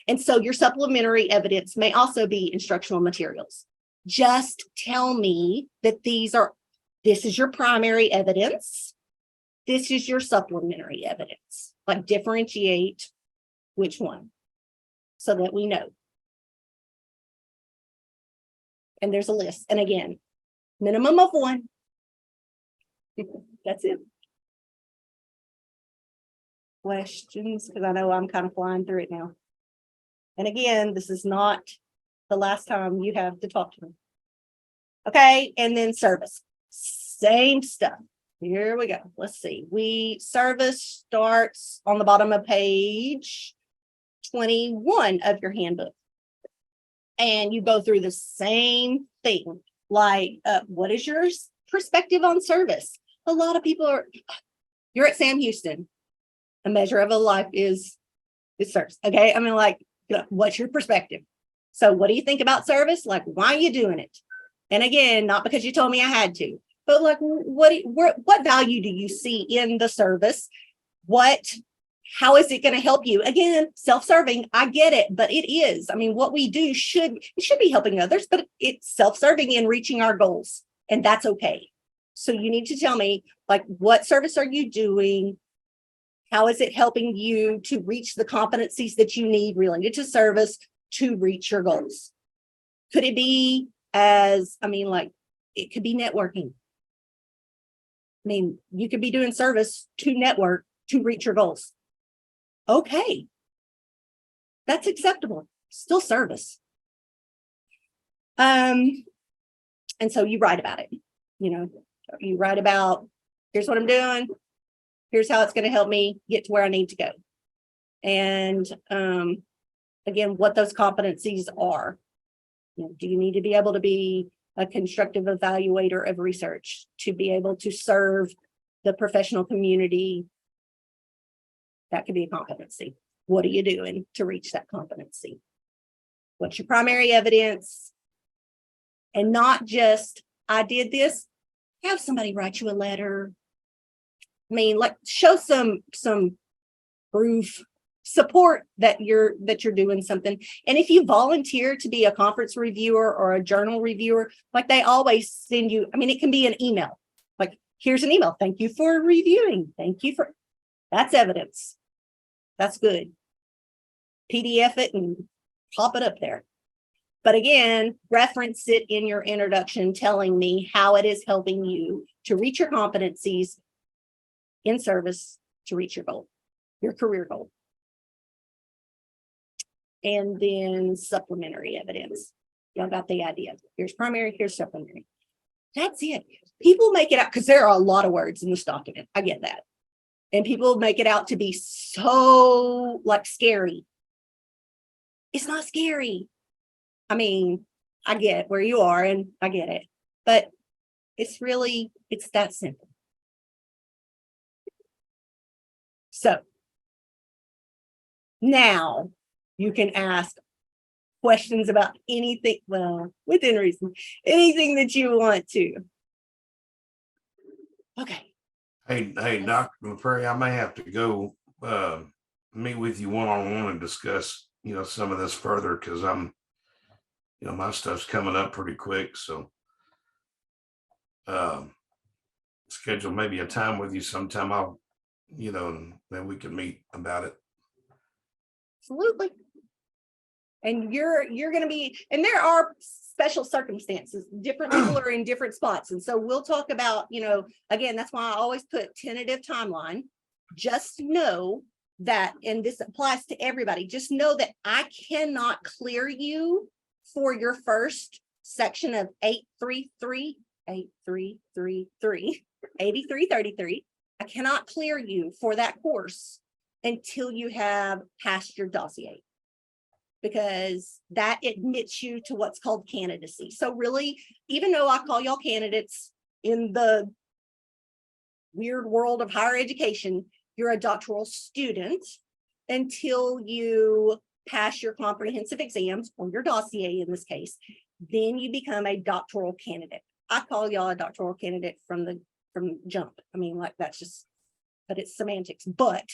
And so your supplementary evidence may also be instructional materials. Just tell me that this is your primary evidence. This is your supplementary evidence. Like, differentiate which one so that we know. And there's a list. And again, minimum of one. That's it. Questions? Because I know I'm kind of flying through it now. And again, this is not the last time you have to talk to me. Okay, and then service. Same stuff. Here we go. Let's see. Service starts on the bottom of page 21 of your handbook. And you go through the same thing. Like, what is your perspective on service? A lot of people you're at Sam Houston. A measure of a life is service. Okay. I mean, like, what's your perspective? So what do you think about service? Like, why are you doing it? And again, not because you told me I had to, but like, what value do you see in the service? How is it going to help you? Again, self-serving, I get it, but it is. I mean, what we do should be helping others, but it's self-serving in reaching our goals, and that's okay. So you need to tell me, like, what service are you doing? How is it helping you to reach the competencies that you need related to service to reach your goals? Could it be it could be networking. I mean, you could be doing service to network to reach your goals. Okay, That's acceptable. Still service. And so you write about it. You write about, here's what I'm doing. Here's how it's going to help me get to where I need to go. And again, what those competencies are. Do you need to be able to be a constructive evaluator of research to be able to serve the professional community? That could be a competency. What are you doing to reach that competency? What's your primary evidence? And not just, I did this, have somebody write you a letter. I mean, like, show some proof, support that you're doing something. And if you volunteer to be a conference reviewer or a journal reviewer, like they always send you, I mean, it can be an email. Like, here's an email. Thank you for reviewing. Thank you for, that's evidence. That's good. PDF it and pop it up there. But again, reference it in your introduction, telling me how it is helping you to reach your competencies in service to reach your goal, your career goal. And then supplementary evidence. Y'all got the idea. Here's primary, here's supplementary. That's it. People make it out, because there are a lot of words in this document. I get that. And people make it out to be so like scary. It's not scary. I mean, I get where you are and I get it, but it's that simple. So now you can ask questions about anything, well, within reason, anything that you want to. Okay. Hey, Dr. McCrary, I may have to go meet with you one-on-one and discuss, some of this further, because I'm, my stuff's coming up pretty quick. So schedule maybe a time with you sometime. I'll, and then we can meet about it. Absolutely. And you're going to be, and there are special circumstances. Different people are in different spots. And so we'll talk about, again, that's why I always put tentative timeline. Just know that, and this applies to everybody, just know that I cannot clear you for your first section of 8333. I cannot clear you for that course until you have passed your dossier, because that admits you to what's called candidacy. So really, even though I call y'all candidates in the weird world of higher education, you're a doctoral student until you pass your comprehensive exams, or your dossier in this case. Then you become a doctoral candidate. I call y'all a doctoral candidate from jump. I mean, like, that's just, but it's semantics. But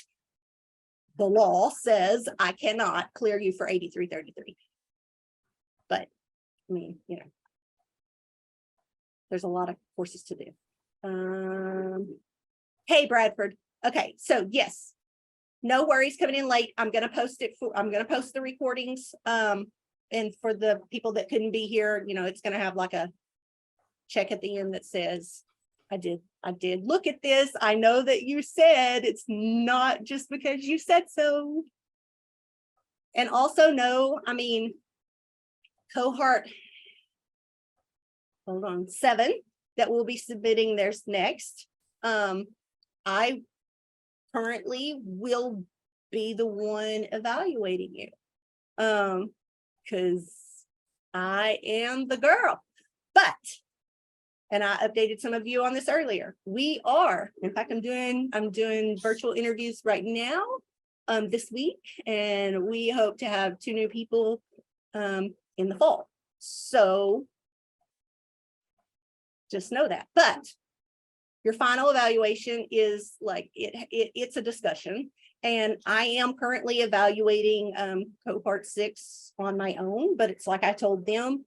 the law says I cannot clear you for 8333. But I mean, there's a lot of courses to do. Hey, Bradford. Okay, so yes, no worries coming in late. I'm gonna post the recordings. And for the people that couldn't be here, it's gonna have like a check at the end that says, I did look at this. I know that you said it's not just because you said so. And also know, I mean, cohort, hold on, 7 that will be submitting theirs next. I currently will be the one evaluating you. Because I am the girl. But, and I updated some of you on this earlier, we are, in fact, I'm doing virtual interviews right now this week, and we hope to have 2 new people in the fall. So just know that. But your final evaluation is like, it's a discussion. And I am currently evaluating cohort 6 on my own, but it's like I told them,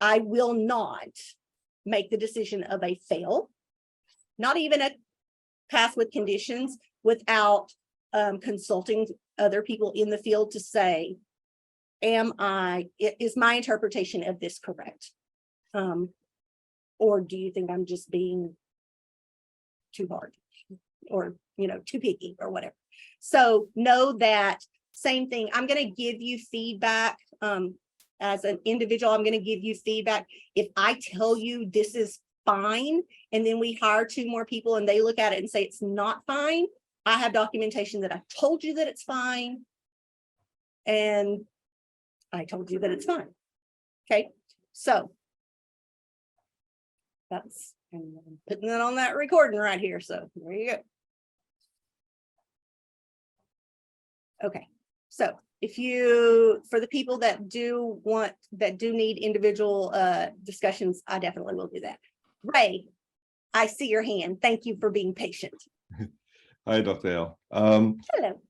I will not make the decision of a fail, not even a pass with conditions, without consulting other people in the field to say, is my interpretation of this correct? Or do you think I'm just being too hard, or too picky, or whatever? So know that same thing. I'm going to give you feedback. As an individual, I'm going to give you feedback. If I tell you this is fine, and then we hire 2 more people and they look at it and say it's not fine, I have documentation that I told you that it's fine. And I told you that it's fine. Okay, so that's, and I'm putting it on that recording right here. So there you go. Okay, so if you, for the people that do need individual discussions, I definitely will do that. Ray, I see your hand. Thank you for being patient. Hi, Dr. L. Hello.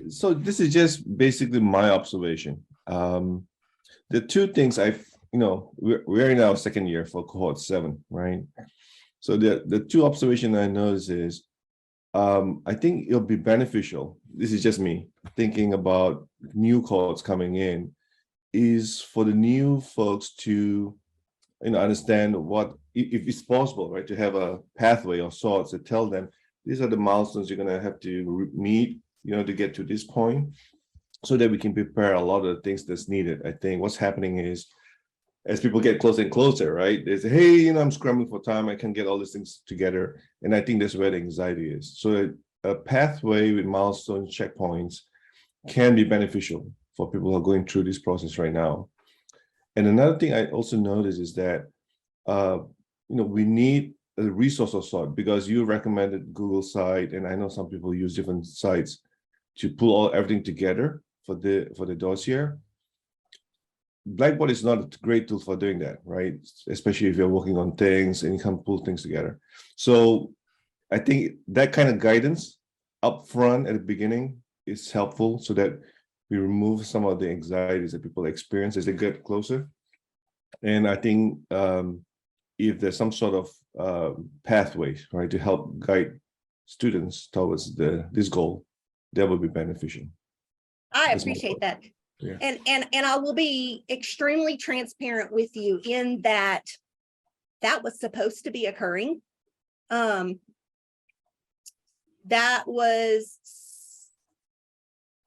So this is just basically my observation. The 2 things we're in our 2nd year for cohort 7, right? So the 2 observations I notice is, I think it'll be beneficial. This is just me thinking about new cohorts coming in, is for the new folks to, understand what, if it's possible, right, to have a pathway of sorts to tell them these are the milestones you're going to have to meet, to get to this point, so that we can prepare a lot of the things that's needed. I think what's happening is, as people get closer and closer, right, they say, hey, I'm scrambling for time, I can get all these things together. And I think that's where the anxiety is. So a pathway with milestone checkpoints can be beneficial for people who are going through this process right now. And another thing I also noticed is that, we need a resource of sort, because you recommended Google site, and I know some people use different sites to pull everything together for the dossier. Blackboard is not a great tool for doing that, right? Especially if you're working on things and you can pull things together. So I think that kind of guidance up front at the beginning is helpful, so that we remove some of the anxieties that people experience as they get closer. And I think if there's some sort of pathway, right, to help guide students towards this goal, that would be beneficial. I appreciate that. Yeah. And I will be extremely transparent with you in that was supposed to be occurring. That was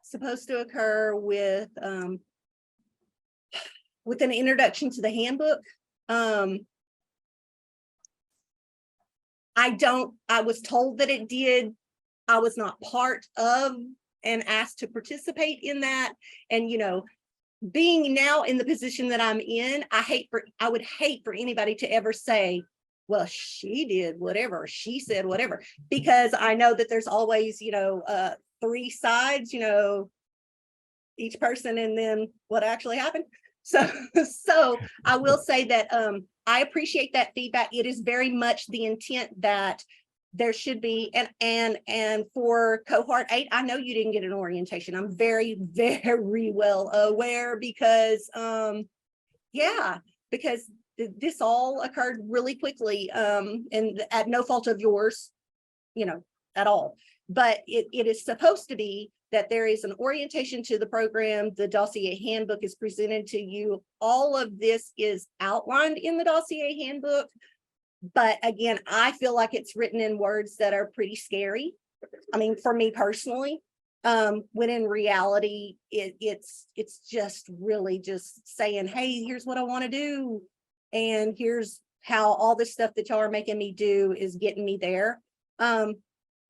supposed to occur with an introduction to the handbook. I was told that it did. I was not part of and asked to participate in that. And, being now in the position that I'm in, I would hate for anybody to ever say, well, she did whatever, she said whatever, because I know that there's always, 3 sides, each person, and then what actually happened. So I will say that I appreciate that feedback. It is very much the intent that there should be, and for cohort 8, I know you didn't get an orientation. I'm very, very well aware, because because this all occurred really quickly, and at no fault of yours, at all. But it is supposed to be that there is an orientation to the program. The dossier handbook is presented to you. All of this is outlined in the dossier handbook. But again, I feel like it's written in words that are pretty scary. I mean, for me personally, when in reality, it's just really just saying, hey, here's what I want to do. And here's how all this stuff that y'all are making me do is getting me there.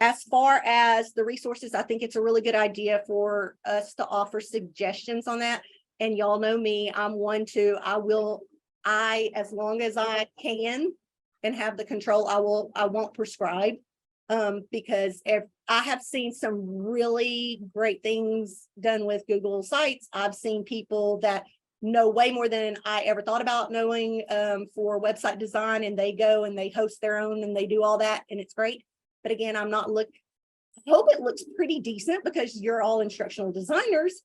As far as the resources, I think it's a really good idea for us to offer suggestions on that. And y'all know me, I'm one to, as long as I can and have the control, I won't prescribe, because if I have seen some really great things done with Google Sites. I've seen people that know way more than I ever thought about knowing for website design, and they go and they host their own and they do all that, and it's great. But again, I hope it looks pretty decent, because you're all instructional designers,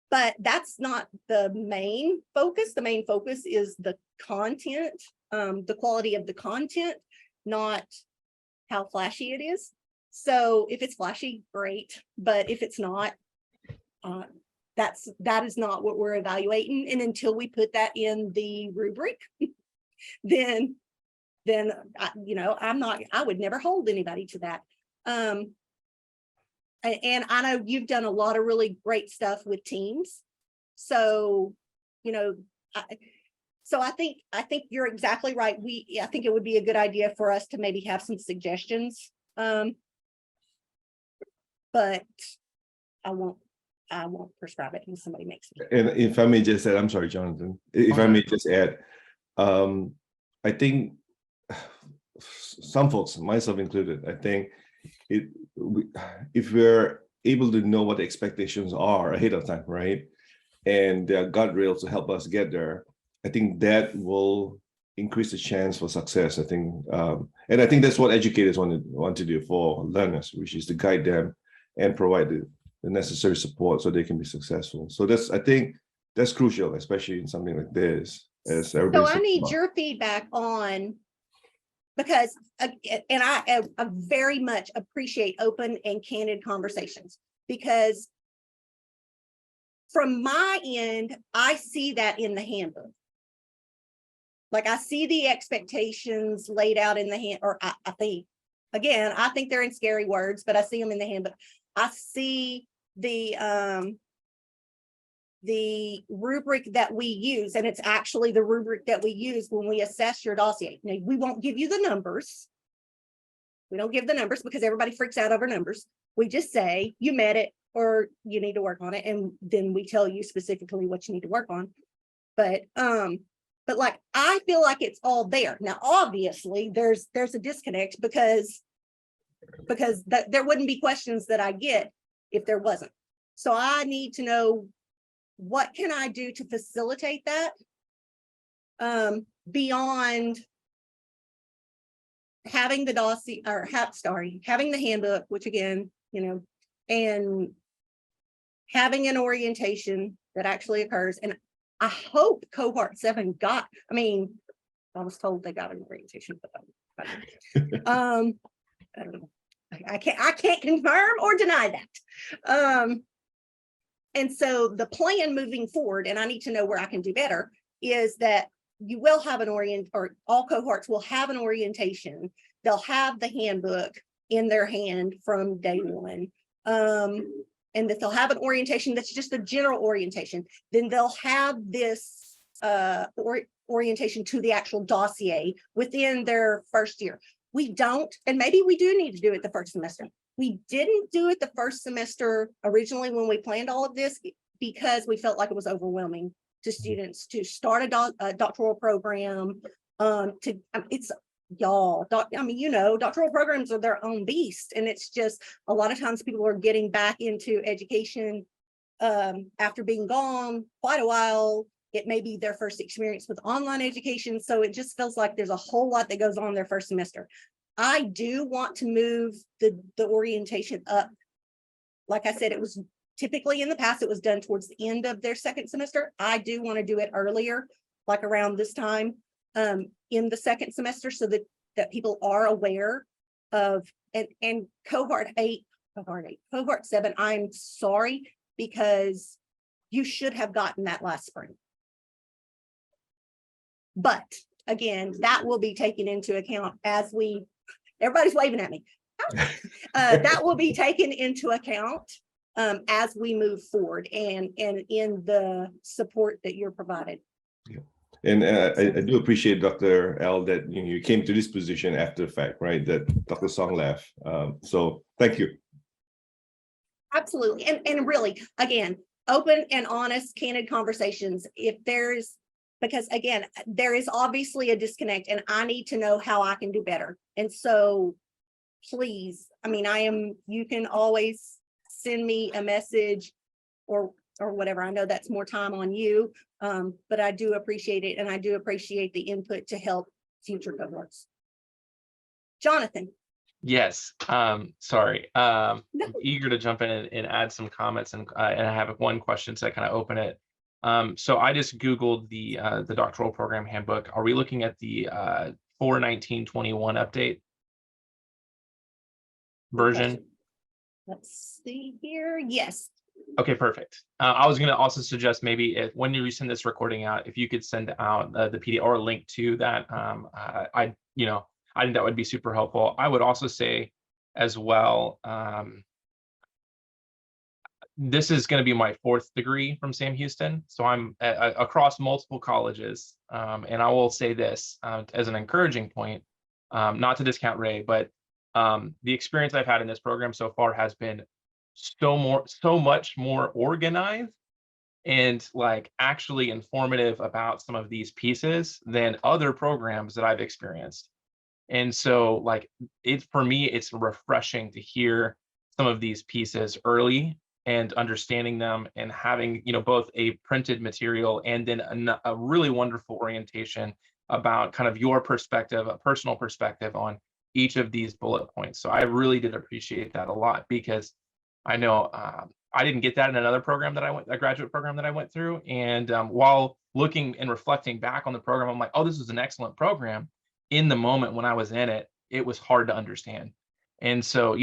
but that's not the main focus. The main focus is the content, the quality of the content, not how flashy it is. So if it's flashy, great. But if it's not, that is not what we're evaluating. And until we put that in the rubric, then I would never hold anybody to that. and I know you've done a lot of really great stuff with teams. So, you know, I think you're exactly right. I think it would be a good idea for us to maybe have some suggestions. But I won't prescribe it when somebody makes it. And if I may just add, I'm sorry, Jonathan, if I may just add, I think some folks, myself included, I think if we're able to know what the expectations are ahead of time, right? And there are guardrails to help us get there, I think that will increase the chance for success. I think, and I think that's what educators want to do for learners, which is to guide them and provide the necessary support so they can be successful. So I think that's crucial, especially in something like this. So I need your feedback on, because, and I very much appreciate open and candid conversations, because from my end, I see that in the handbook. Like, I see the expectations laid out in the hand, or I think they're in scary words, but I see them in the handbook. I see the rubric that we use, and it's actually the rubric that we use when we assess your dossier. Now, we won't give you the numbers. We don't give the numbers because everybody freaks out over numbers. We just say you met it or you need to work on it, and then we tell you specifically what you need to work on. But like, I feel like it's all there. Now, obviously, there's a disconnect because there wouldn't be questions that I get if there wasn't. So I need to know, what can I do to facilitate that beyond having the dossier, or having the handbook, which again, you know, and having an orientation that actually occurs. And I hope Cohort 7 I was told they got an orientation, but I don't know. I can't confirm or deny that. And so the plan moving forward, and I need to know where I can do better, is that you will have or all cohorts will have an orientation. They'll have the handbook in their hand from day one. And that they'll have an orientation that's just a general orientation. Then they'll have this orientation to the actual dossier within their first year. We don't, and maybe we do need to do it the first semester. We didn't do it the first semester originally when we planned all of this, because we felt like it was overwhelming to students to start a doctoral program. Doctoral programs are their own beast. And it's just, a lot of times people are getting back into education after being gone quite a while. It may be their first experience with online education. So it just feels like there's a whole lot that goes on their first semester. I do want to move the orientation up. Like I said, it was typically in the past, it was done towards the end of their second semester. I do want to do it earlier, like around this time in the second semester, so that people are aware of, and cohort 7, I'm sorry, because you should have gotten that last spring. But again, that will be taken into account everybody's waving at me. That will be taken into account as we move forward and in the support that you're provided. Yeah. And I do appreciate, Dr. L, that you came to this position after the fact, right? That Dr. Song left. So thank you. Absolutely. And really, again, open and honest, candid conversations. Because again, there is obviously a disconnect, and I need to know how I can do better. And so please, you can always send me a message or whatever. I know that's more time on you, but I do appreciate it. And I do appreciate the input to help future cohorts. Jonathan. Yes, sorry. I'm eager to jump in and add some comments, and I have one question to kind of open it. So I just Googled the doctoral program handbook. Are we looking at the 4/19/21 update version? Let's see here. Yes. Okay, perfect. I was going to also suggest maybe when you send this recording out, if you could send out the PDF or a link to that, I think that would be super helpful. I would also say as well, this is going to be my 4th degree from Sam Houston. So I'm across multiple colleges. And I will say this as an encouraging point, not to discount Ray, but the experience I've had in this program so far has been so much more organized and like actually informative about some of these pieces than other programs that I've experienced. And so like for me, it's refreshing to hear some of these pieces early and understanding them and having, both a printed material and then a really wonderful orientation about kind of your perspective, a personal perspective on each of these bullet points. So I really did appreciate that a lot, because I know I didn't get that in another program a graduate program that I went through. And while looking and reflecting back on the program, I'm like, oh, this is an excellent program. In the moment when I was in it, it was hard to understand. And so,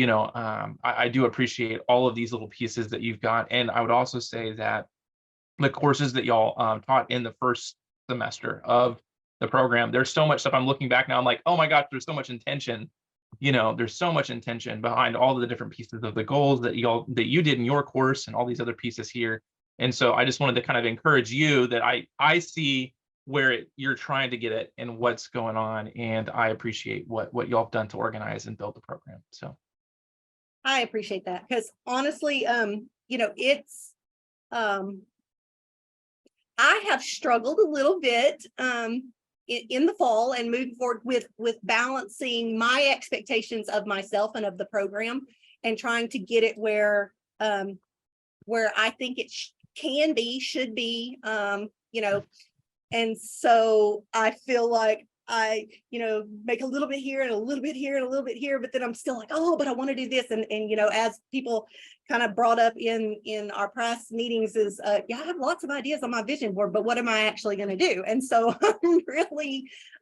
I do appreciate all of these little pieces that you've got. And I would also say that the courses that y'all taught in the first semester of the program, there's so much stuff. I'm looking back now, I'm like, oh my gosh, there's so much intention. There's so much intention behind all of the different pieces of the goals that you did in your course and all these other pieces here. And so I just wanted to kind of encourage you that I see where you're trying to get it and what's going on. And I appreciate what y'all have done to organize and build the program. So I appreciate that, because honestly, it's, I have struggled a little bit in the fall and moving forward with balancing my expectations of myself and of the program, and trying to get it where I think it should be, and so I feel like I, make a little bit here and a little bit here and a little bit here, but then I'm still like, oh, but I want to do this. And as people kind of brought up in our press meetings is, I have lots of ideas on my vision board, but what am I actually going to do? And so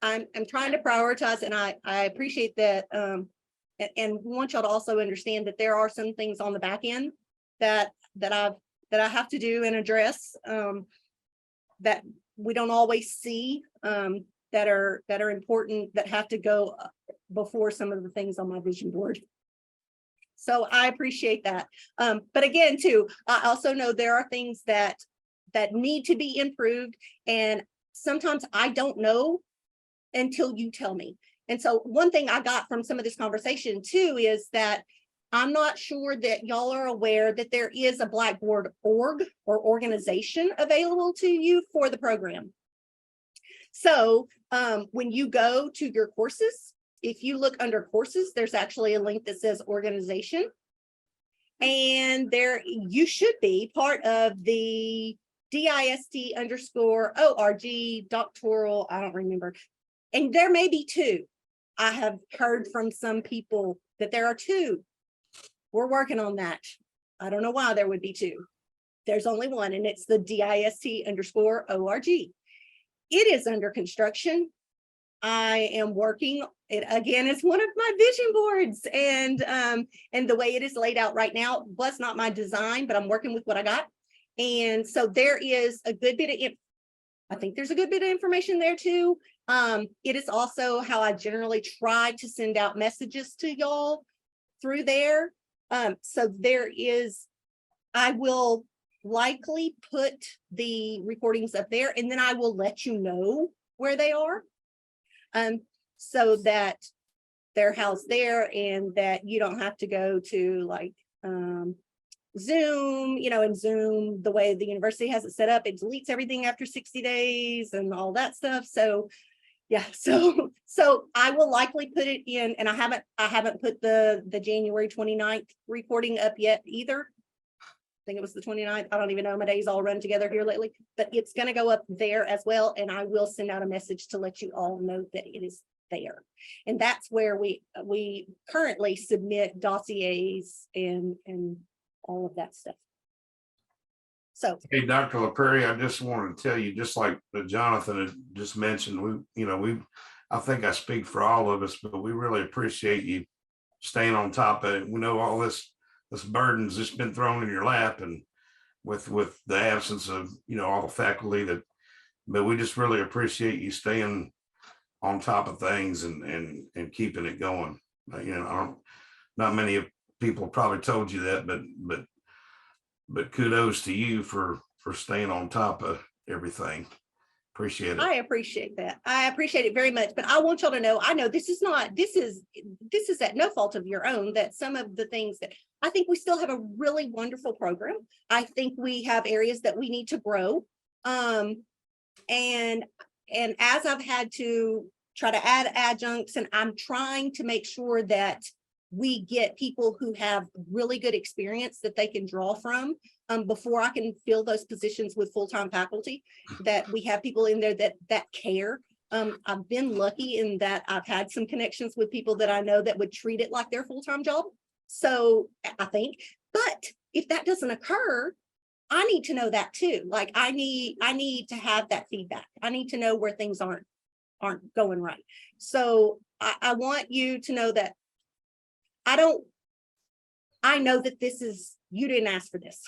I'm trying to prioritize, and I appreciate that. And want y'all to also understand that there are some things on the back end that I have to do and address that we don't always see, that are important, that have to go before some of the things on my vision board. So I appreciate that. But again, too, I also know there are things that need to be improved. And sometimes I don't know until you tell me. And so one thing I got from some of this conversation too is that I'm not sure that y'all are aware that there is a Blackboard org or organization available to you for the program. So when you go to your courses, if you look under courses, there's actually a link that says organization. And there you should be part of the DIST_ORG doctoral, I don't remember. And there may be 2. I have heard from some people that there are 2. We're working on that. I don't know why there would be 2. There's only one, and it's the DIST_ORG. It is under construction. I am working it again. It's one of my vision boards, and the way it is laid out right now was not my design, but I'm working with what I got. And so there is a good bit of I think there's a good bit of information there too. It is also how I generally try to send out messages to y'all through there. So there is, I will likely put the recordings up there, and then I will let you know where they are, so that they're housed there, and that you don't have to go to like Zoom, and Zoom, the way the university has it set up, it deletes everything after 60 days and all that stuff. So yeah, so I will likely put it in, and I haven't put the January 29th recording up yet either. I think it was the 29th. I don't even know, my days all run together here lately, but it's going to go up there as well. And I will send out a message to let you all know that it is there. And that's where we currently submit dossiers and all of that stuff. So, hey, Dr. LaPrairie, I just wanted to tell you, just like Jonathan had just mentioned, I think I speak for all of us, but we really appreciate you staying on top of it. We know all this burden's just been thrown in your lap, and with the absence of, all the faculty but we just really appreciate you staying on top of things and keeping it going. Not many people probably told you that, but but kudos to you for staying on top of everything. Appreciate it. I appreciate that. I appreciate it very much, but I want y'all to know, I know this is at no fault of your own, that some of the things that I think we still have a really wonderful program. I think we have areas that we need to grow. And as I've had to try to add adjuncts, and I'm trying to make sure that we get people who have really good experience that they can draw from before I can fill those positions with full-time faculty, that we have people in there that care. I've been lucky in that I've had some connections with people that I know that would treat it like their full-time job. So I think, but if that doesn't occur, I need to know that too. Like I need to have that feedback. I need to know where things aren't going right. So I want you to know that I know that this is, you didn't ask for this.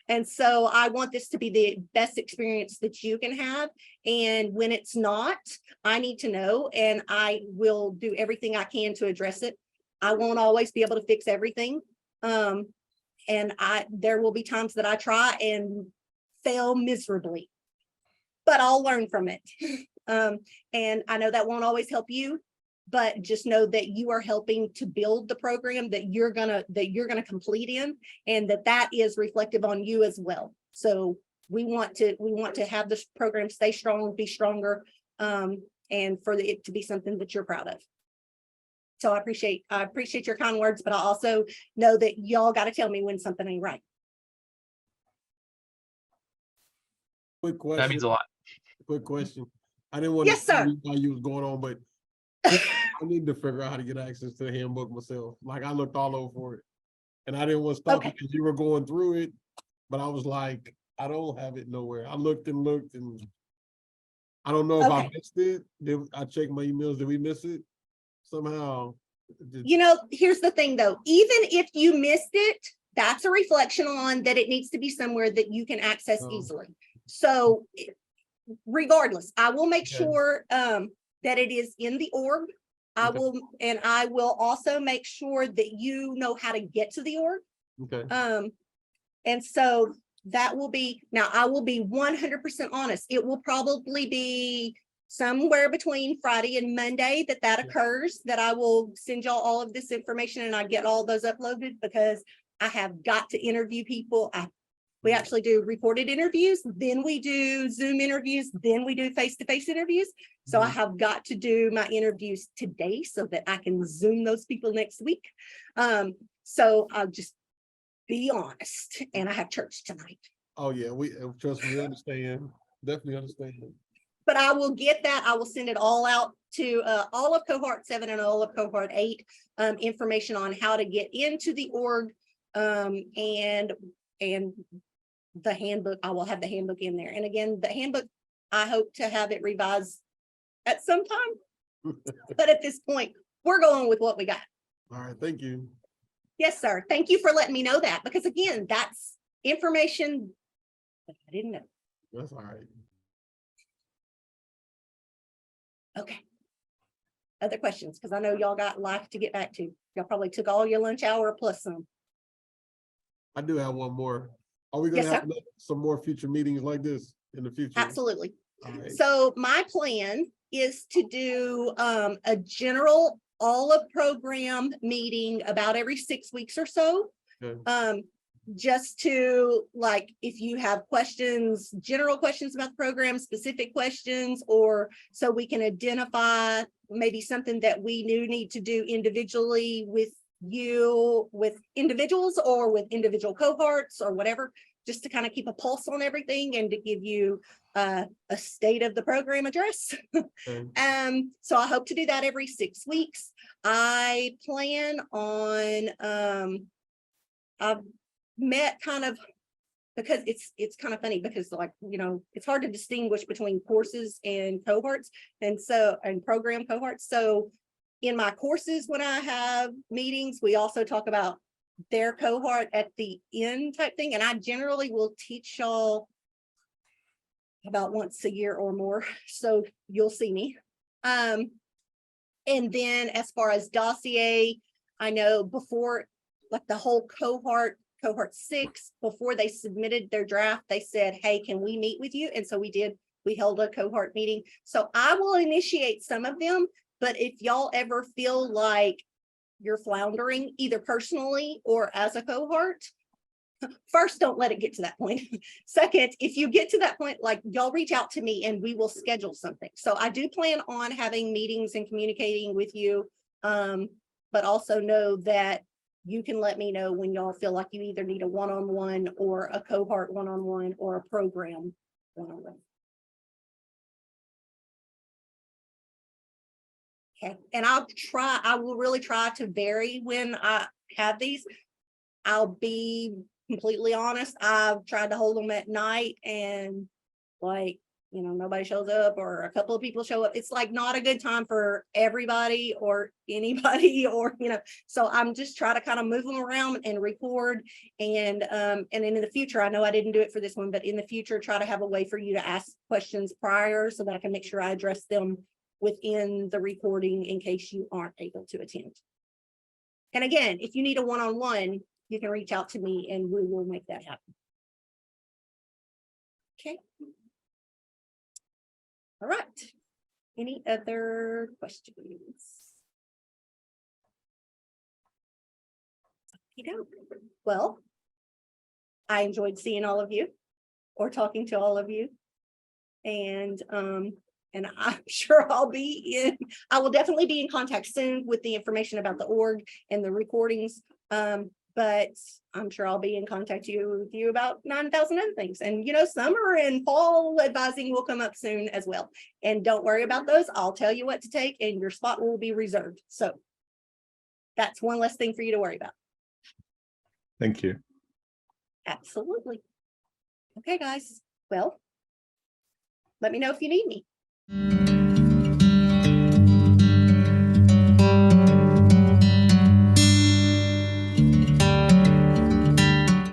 And so I want this to be the best experience that you can have. And when it's not, I need to know, and I will do everything I can to address it. I won't always be able to fix everything. And there will be times that I try and fail miserably, but I'll learn from it. And I know that won't always help you, but just know that you are helping to build the program that you're gonna complete in, and that is reflective on you as well. So we want to have this program stay strong, be stronger, and for it to be something that you're proud of. So I appreciate your kind words, but I also know that y'all got to tell me when something ain't right. Quick question. That means a lot. Quick question. I didn't want Yes, sir. to while you was going on, but I need to figure out how to get access to the handbook myself. Like I looked all over for it, and I didn't want to stop Okay. because you were going through it, but I was like, I don't have it nowhere. I looked and I don't know if I Okay. missed it. I checked my emails? Did we miss it somehow? You know, here's the thing though, even if you missed it, that's a reflection on that it needs to be somewhere that you can access Oh. easily. So regardless, I will make Okay. sure that it is in the org. I will also make sure that you know how to get to the org. Okay. And so that will be, now I will be 100% honest. It will probably be somewhere between Friday and Monday that occurs, that I will send y'all all of this information and I get all those uploaded, because I have got to interview people. We actually do recorded interviews, then we do Zoom interviews, then we do face-to-face interviews. So I have got to do my interviews today so that I can Zoom those people next week. So I'll just be honest, and I have church tonight. Oh yeah, we trust me, we understand. Definitely understand. But I will get that. I will send it all out to all of Cohort 7 and all of Cohort 8, information on how to get into the org, and the handbook. I will have the handbook in there. And again, the handbook, I hope to have it revised at some time. But at this point, we're going with what we got. All right, thank you. Yes, sir. Thank you for letting me know that, because again, that's information that I didn't know. That's all right. Okay. Other questions? Because I know y'all got life to get back to. Y'all probably took all your lunch hour plus some. I do have one more. Are we gonna Yes, have some more future meetings like this in the future? Absolutely. All right. So my plan is to do a general all of program meeting about every 6 weeks or so. Okay. Just to, like, if you have questions, general questions about the program, specific questions, or so we can identify maybe something that we need to do individually with you, with individuals or with individual cohorts or whatever, just to kind of keep a pulse on everything and to give you a state of the program address. Okay. So I hope to do that every 6 weeks. I plan on I've met kind of, because it's kind of funny because, like, you know, it's hard to distinguish between courses and cohorts, and program cohorts. So in my courses, when I have meetings, we also talk about their cohort at the end type thing. And I generally will teach y'all about once a year or more. So you'll see me. And then as far as Dossier, I know before, like, the whole cohort cohort 6, before they submitted their draft, they said, hey, can we meet with you? And so we did. We held a cohort meeting. So I will initiate some of them, but if y'all ever feel like you're floundering, either personally or as a cohort, first, don't let it get to that point. Second, if you get to that point, like, y'all reach out to me and we will schedule something. So I do plan on having meetings and communicating with you. But also know that you can let me know when y'all feel like you either need a one-on-one or a cohort one-on-one or a program one-on-one. Okay, and I will really try to vary when I have these. I'll be completely honest, I've tried to hold them at night and like, you know, nobody shows up or a couple of people show up. It's like not a good time for everybody or anybody, or, you know, so I'm just trying to kind of move them around and record. And in the future, I know I didn't do it for this one, but in the future, try to have a way for you to ask questions prior so that I can make sure I address them within the recording in case you aren't able to attend. And again, if you need a one-on-one, you can reach out to me and we will make that happen. Okay. All right. Any other questions? Well, I enjoyed seeing all of you or talking to all of you. And I'm sure I will definitely be in contact soon with the information about the org and the recordings. But I'm sure I'll be in contact with you about 9,000 other things. And, you know, summer and fall advising will come up soon as well. And don't worry about those. I'll tell you what to take and your spot will be reserved. So that's one less thing for you to worry about. Thank you. Absolutely. Okay, guys. Well, let me know if you need me.